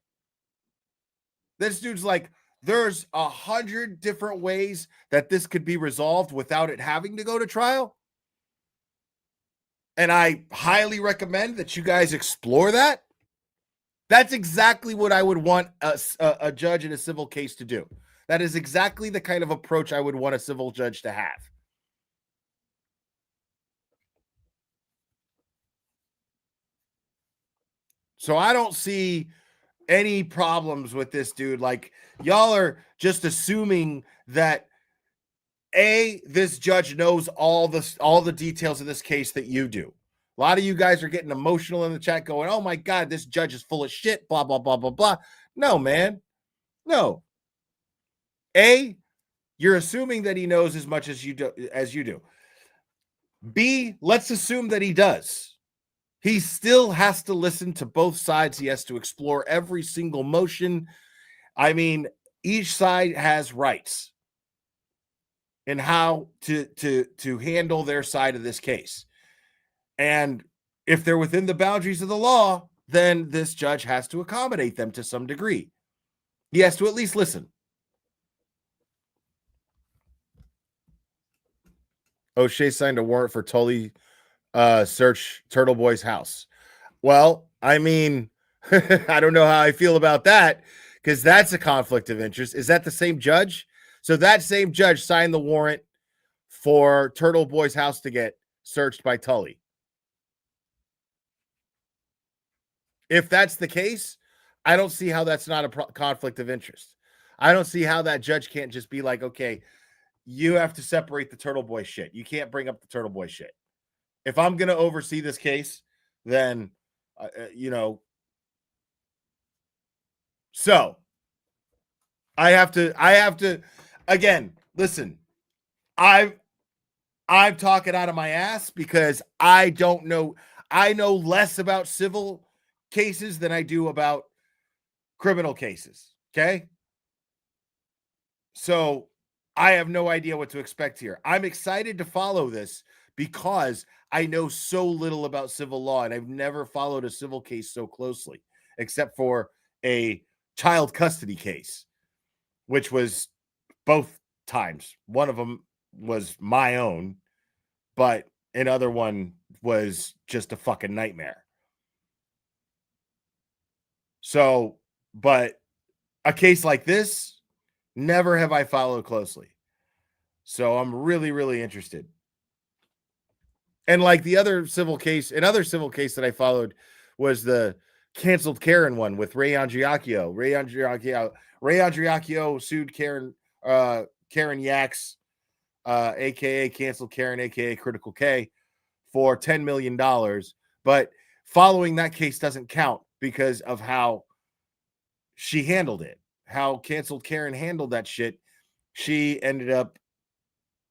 This dude's like, there's 100 different ways that this could be resolved without it having to go to trial. And I highly recommend that you guys explore that. That's exactly what I would want a judge in a civil case to do. That is exactly the kind of approach I would want a civil judge to have. So I don't see any problems with this dude. Like, y'all are just assuming that this judge knows all the details of this case that you do. A lot of you guys are getting emotional in the chat going, oh my God, this judge is full of shit, blah, blah, blah, blah, blah. No, man. No. You're assuming that he knows as much as you do. B, let's assume that he does. He still has to listen to both sides. He has to explore every single motion. I mean, each side has rights in how to handle their side of this case. And if they're within the boundaries of the law, then this judge has to accommodate them to some degree. He has to at least listen. O'Shea signed a warrant for Tully search Turtle Boy's house. Well, I mean, I don't know how I feel about that because that's a conflict of interest. Is that the same judge? So that same judge signed the warrant for Turtle Boy's house to get searched by Tully. If that's the case, I don't see how that's not a conflict of interest. I don't see how that judge can't just be like, okay, you have to separate the Turtle Boy shit. You can't bring up the Turtle Boy shit. If I'm going to oversee this case, then, so I have to, again, listen, I'm talking out of my ass because I don't know. I know less about civil cases than I do about criminal cases. Okay. So I have no idea what to expect here. I'm excited to follow this because I know so little about civil law and I've never followed a civil case so closely, except for a child custody case, which was both times. One of them was my own but another one was just a fucking nightmare. So, but a case like this, never have I followed closely. So I'm really, really interested. And like the other civil case, another civil case that I followed was the canceled Karen one with Ray Andriacchio. Ray Andriacchio sued Karen Yaks, aka canceled Karen, aka Critical K, for $10 million. But following that case doesn't count because of how she handled it, how canceled Karen handled that shit. She ended up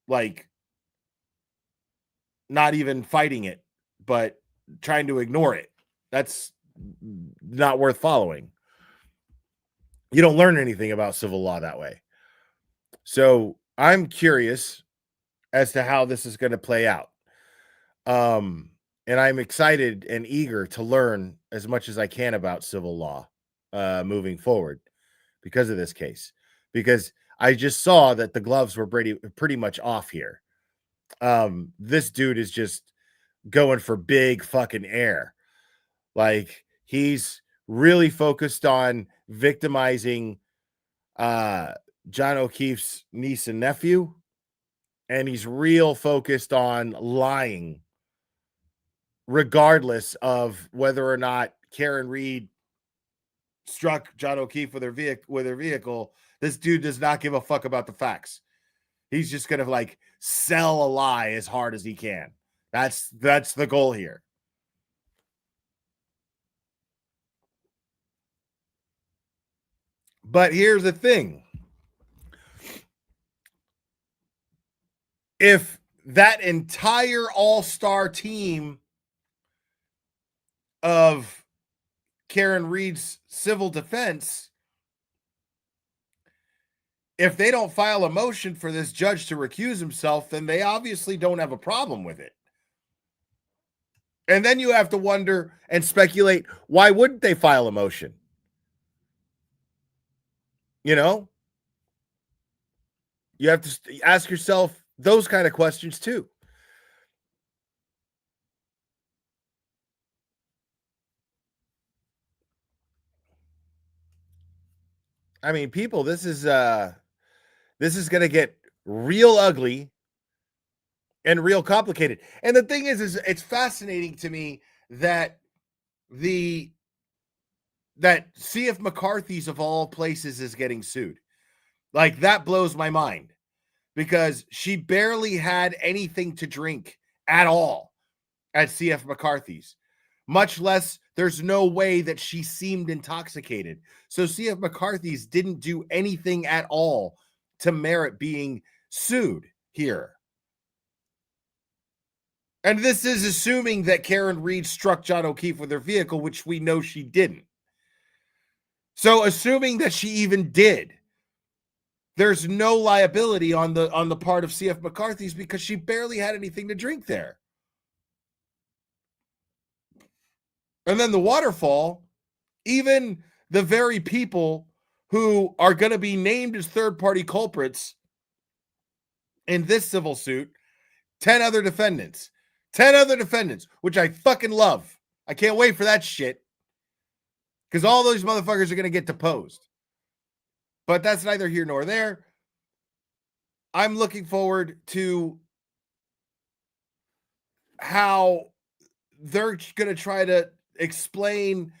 like not even fighting it, but trying to ignore it. That's not worth following. You don't learn anything about civil law that way. So I'm curious as to how this is going to play out. And I'm excited and eager to learn as much as I can about civil law moving forward because of this case. Because I just saw that the gloves were pretty much off here. This dude is just going for big fucking air. Like he's really focused on victimizing John O'Keefe's niece and nephew, and he's real focused on lying regardless of whether or not Karen Reed struck John O'Keefe with her vehicle. This dude does not give a fuck about the facts. He's just gonna like sell a lie as hard as he can. That's the goal here. But here's the thing. If that entire all-star team of Karen Reed's civil defense, if they don't file a motion for this judge to recuse himself, then they obviously don't have a problem with it. And then you have to wonder and speculate, why wouldn't they file a motion? You know? You have to ask yourself those kind of questions too. I mean, people, this is going to get real ugly and real complicated. And the thing is it's fascinating to me that CF McCarthy's of all places is getting sued. Like that blows my mind because she barely had anything to drink at all at CF McCarthy's, much less there's no way that she seemed intoxicated. So CF McCarthy's didn't do anything at all to merit being sued here. And this is assuming that Karen Reed struck John O'Keefe with her vehicle, which we know she didn't. So assuming that she even did, there's no liability on the part of CF McCarthy's because she barely had anything to drink there. And then the waterfall, even the very people who are going to be named as third-party culprits in this civil suit, 10 other defendants, which I fucking love. I can't wait for that shit because all those motherfuckers are going to get deposed. But that's neither here nor there. I'm looking forward to how they're going to try to explain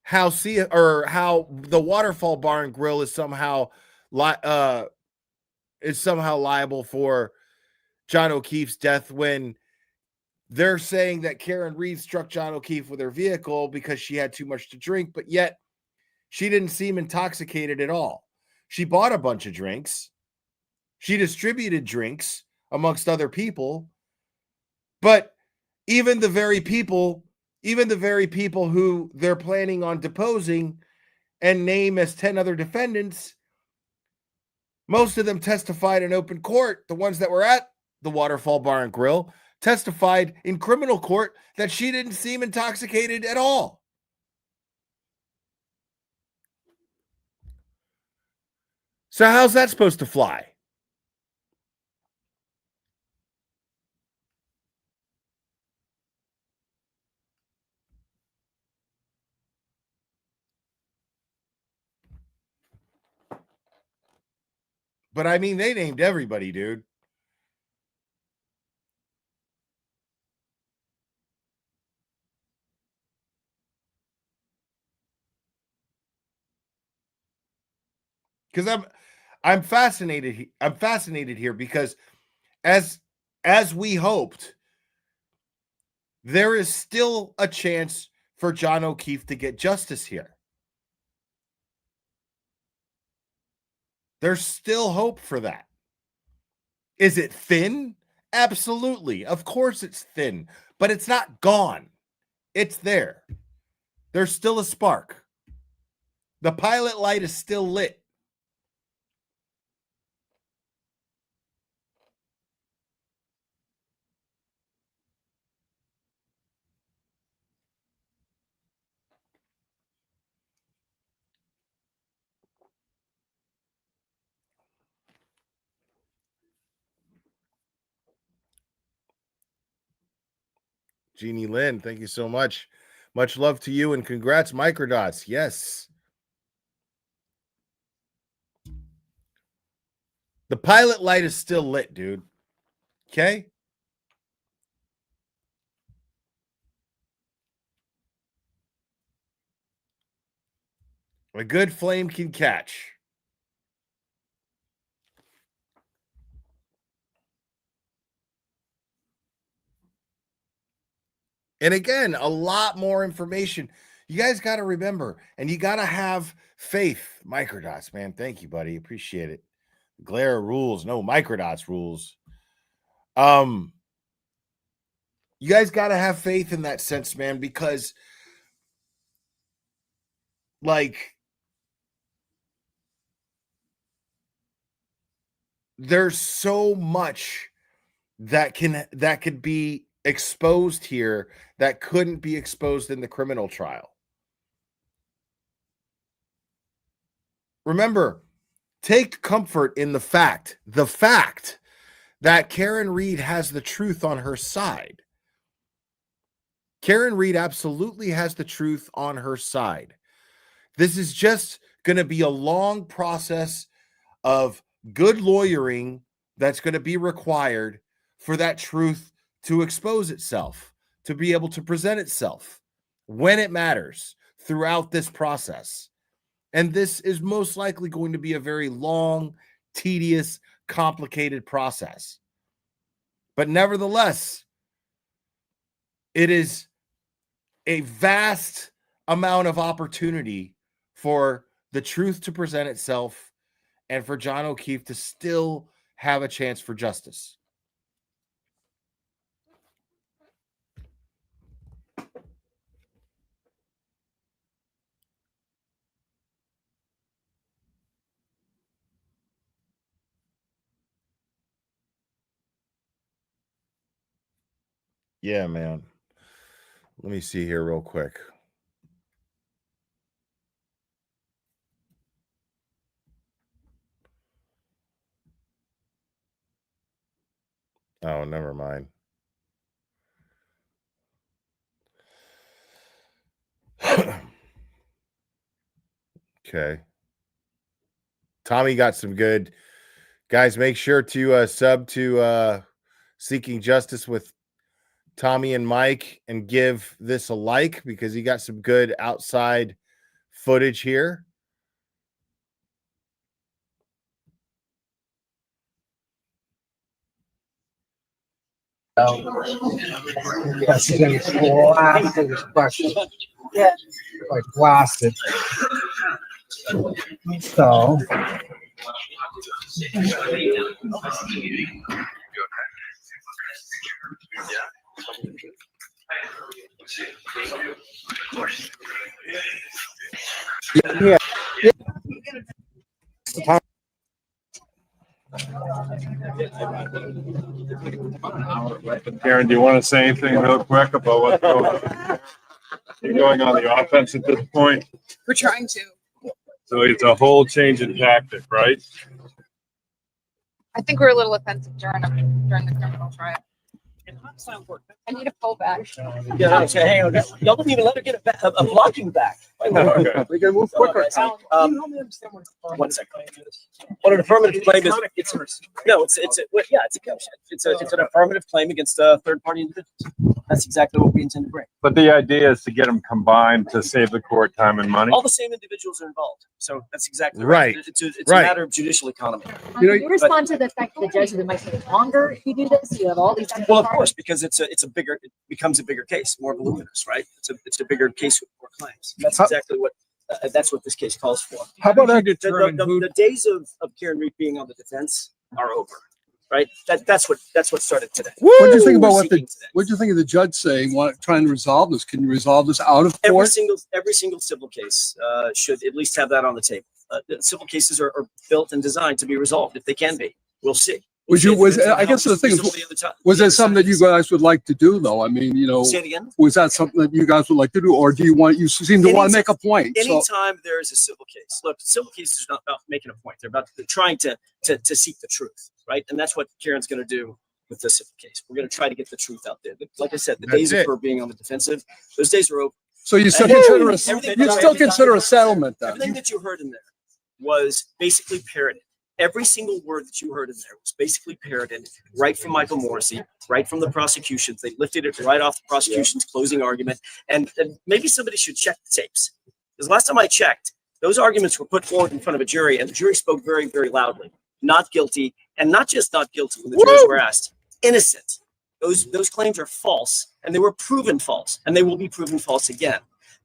how how the Waterfall Bar and Grill is somehow liable for John O'Keefe's death when they're saying that Karen Reed struck John O'Keefe with her vehicle because she had too much to drink, but yet she didn't seem intoxicated at all. She bought a bunch of drinks. She distributed drinks amongst other people. But even the very people who they're planning on deposing and name as 10 other defendants, most of them testified in open court. The ones that were at the Waterfall Bar and Grill testified in criminal court that she didn't seem intoxicated at all. So how's that supposed to fly? But I mean, they named everybody, dude. Because I'm fascinated. I'm fascinated here because as we hoped, there is still a chance for John O'Keefe to get justice here. There's still hope for that. Is it thin? Absolutely. Of course it's thin, but it's not gone. It's there. There's still a spark. The pilot light is still lit. Jeannie Lynn, thank you so much. Much love to you and congrats, Microdots. Yes. The pilot light is still lit, dude. Okay? A good flame can catch. And again, a lot more information. You guys got to remember, and you got to have faith. Microdots, man. Thank you, buddy. Appreciate it. Glare rules. No, Microdots rules. You guys got to have faith in that sense, man, because like there's so much that could be exposed here that couldn't be exposed in the criminal trial. Remember, take comfort in the fact that Karen Reed has the truth on her side. Karen Reed absolutely has the truth on her side. This is just going to be a long process of good lawyering that's going to be required for that truth to expose itself, to be able to present itself when it matters throughout this process. And this is most likely going to be a very long, tedious, complicated process. But nevertheless, it is a vast amount of opportunity for the truth to present itself and for John O'Keefe to still have a chance for justice. Yeah, man. Let me see here real quick. Oh, never mind. Okay. Tommy got some good. Guys, make sure to sub to Seeking Justice with Tommy and Mike and give this a like because he got some good outside footage here. Yes, like blasted. So yeah. Karen, do you want to say anything real quick about what's going on? You're going on the offense at this point? We're trying to. So it's a whole change in tactic, right? I think we're a little offensive during the criminal trial. I need a pull back. Yeah, hang on. Y'all didn't even let her get a blocking back. Okay. We can move quicker. One second. What an affirmative claim is, it's a caption. It's an affirmative claim against a third party individual. That's exactly what we intend to bring. But the idea is to get them combined to save the court time and money. All the same individuals are involved. So that's exactly Right. It's a matter of judicial economy. Do you respond to the fact that the judge that it might take longer if you do this? You have all these. Well, of course, because it becomes a bigger case, more voluminous, right? It's a bigger case with more claims. That's exactly what this case calls for. How about the days of Karen Reed being on the defense are over, right? That's what started today. What do you think about what do you think of the judge saying, trying to resolve this? Can you resolve this out of court? Every single civil case should at least have that on the table. Civil cases are built and designed to be resolved if they can be. We'll see. I guess the thing is, was that something that you guys would like to do, though? I mean, Say it again? was that something that you guys would like to do, or you seem to want to make a point? Anytime there is a civil case, look, civil cases are not about making a point. They're about trying to seek the truth, right? And that's what Karen's going to do with this civil case. We're going to try to get the truth out there. But like I said, the days of her being on the defensive, those days are over. So you still consider a settlement, then? Everything that you heard in there was basically parroted. Every single word that you heard in there was basically parroted right from Michael Morrissey, right from the prosecutions. They lifted it right off the prosecution's closing argument. And maybe somebody should check the tapes. Because last time I checked, those arguments were put forward in front of a jury, and the jury spoke very, very loudly. Not guilty, and not just not guilty when the jurors were asked. Innocent. Those claims are false, and they were proven false, and they will be proven false again.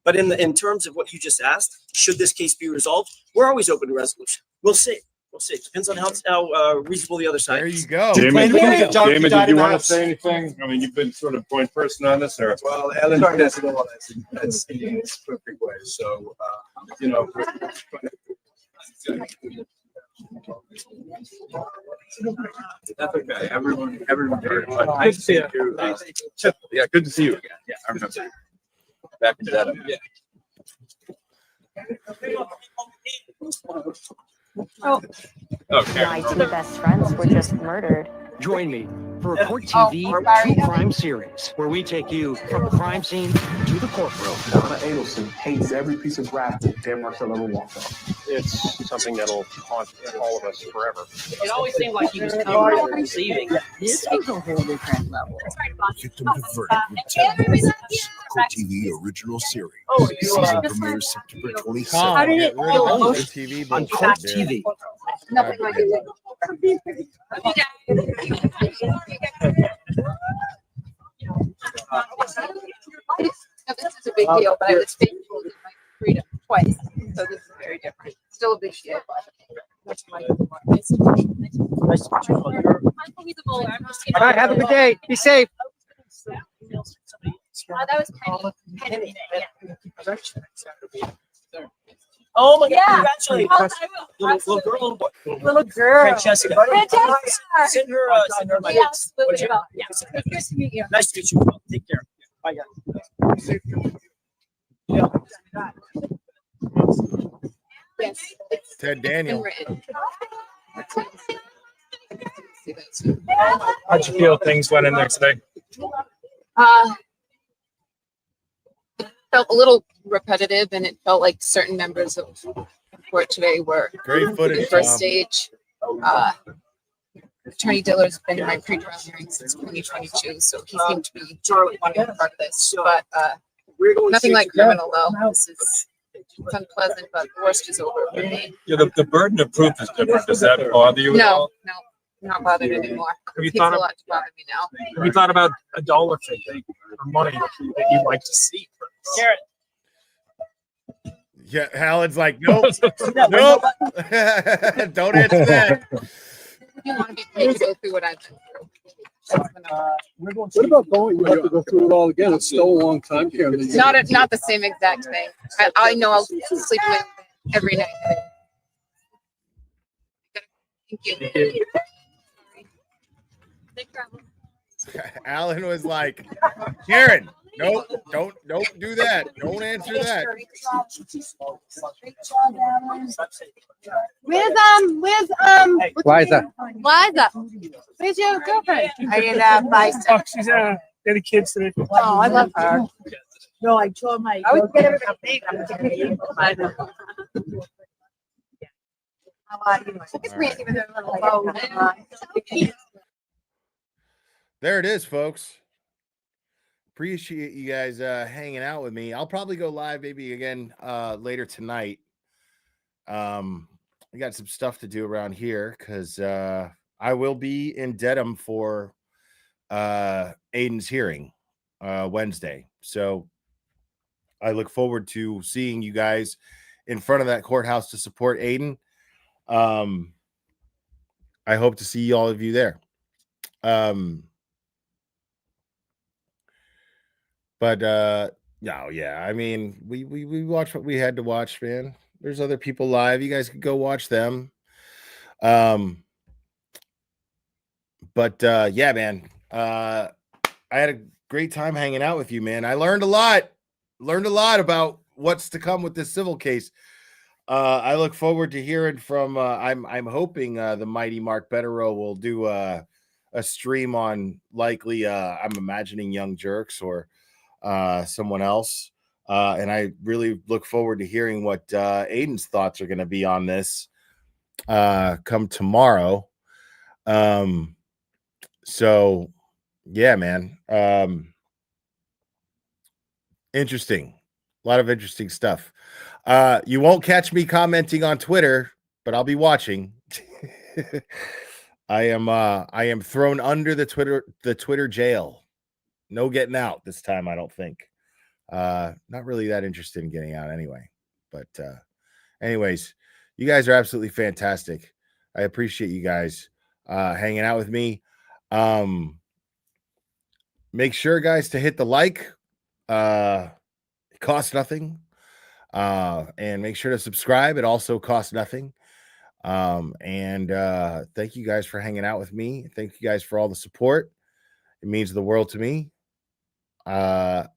But in terms of what you just asked, should this case be resolved? We're always open to resolution. We'll see. We'll see. It depends on how reasonable the other side is. There you go. Damon, did you want to say anything? I mean, you've been sort of point person on this, or? Well, Ellen does it all that's in its perfect way. So, that's okay. Everyone very much. Nice to see you. Yeah, good to see you again. Yeah, I remember. Back in that. Yeah. Oh. Okay. My two best friends were just murdered. Join me for a Court TV true crime series where we take you from the crime scene to the courtroom. Donna Adelson hates every piece of rap that Dan Marcel ever walked on. It's something that'll haunt all of us forever. It always seemed like he was coming and receiving. This is a whole different level. Victim to Verdict with Ted Williams, Court TV original series. Season premieres September 27th. How did it feel on Court TV. Nothing like it. This is a big deal, but I was faithful to my freedom twice, so this is very different. Still a big deal. Nice to meet you. All right, have a good day. Be safe. That was Penny. Oh my God! Yeah. Congratulations, little girl, little boy, Little girl. Francesca. Send her my Yeah, thanks. absolutely. Yeah. Nice to meet you. Nice to meet you. Take care. Bye, guys. Yes. Ted Daniel. How'd you feel things went in there today? It felt a little repetitive, and it felt like certain members of the court today were Great footage, in first Tom. stage. Attorney Diller's been in my pre-trial hearing since 2022, so he seemed to be wanting to be part of this. But nothing like criminal, though. This is it's unpleasant, but the worst is over for me. Yeah, the burden of proof is different. Does that bother you at No, all? no, not bothered anymore. Have you It takes thought a of- lot to bother me now. Have you thought about a dollar figure or money that you'd like to see? Garrett. Yeah, Hallen's like, nope, nope. Don't answer that. You want to be paid to go through what I've been through. What about going? You have to go through it all again. It's still a long time, Karen. It's not the same exact thing. I know I'll sleep with every night. Thank you. Alan was like, Karen, nope, don't do that. Don't answer that. Where's Liza. Liza? Where's your girlfriend? Are you in Oh, she's any kids today. Oh, I love her. No, I told my. I would get everybody. I know. How are you? It's Randy with her little bow. There it is, folks. Appreciate you guys hanging out with me. I'll probably go live maybe again later tonight. I got some stuff to do around here because I will be in Dedham for Aiden's hearing Wednesday. So I look forward to seeing you guys in front of that courthouse to support Aiden. I hope to see all of you there. But no, yeah, I mean, we watched what we had to watch, man. There's other people live. You guys could go watch them. But yeah, man. I had a great time hanging out with you, man. I learned a lot. Learned a lot about what's to come with this civil case. I look forward to hearing from I'm hoping the mighty Mark Betterow will do a stream on likely I'm imagining Young Jerks or someone else. And I really look forward to hearing what Aiden's thoughts are going to be on this come tomorrow. So yeah, man. Interesting. A lot of interesting stuff. You won't catch me commenting on Twitter, but I'll be watching. I am thrown under the Twitter jail. No getting out this time, I don't think. Not really that interested in getting out anyway. But anyways, you guys are absolutely fantastic. I appreciate you guys hanging out with me. Make sure, guys, to hit the like. It costs nothing. And make sure to subscribe. It also costs nothing. And thank you guys for hanging out with me. Thank you guys for all the support. It means the world to me. I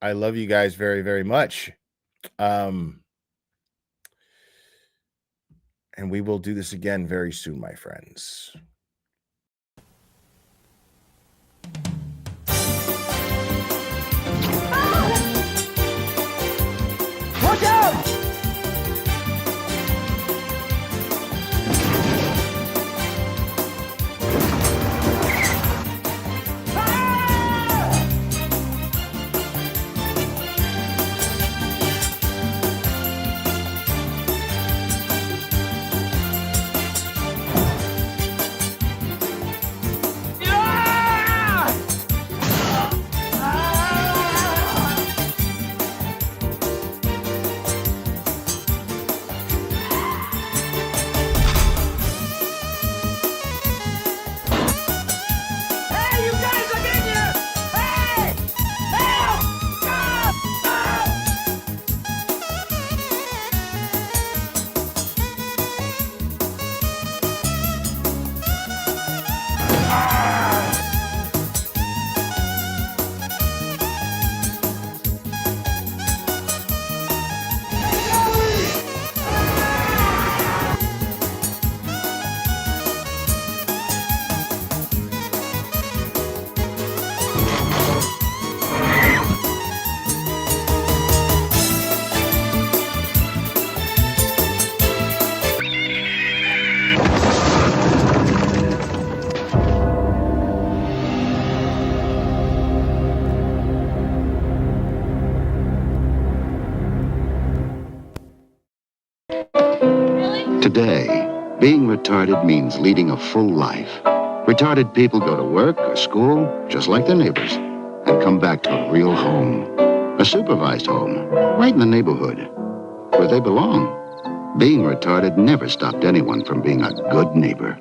love you guys very, very much. And we will do this again very soon, my friends. Watch out! Today, being retarded means leading a full life. Retarded people go to work or school, just like their neighbors, and come back to a real home. A supervised home, right in the neighborhood, where they belong. Being retarded never stopped anyone from being a good neighbor.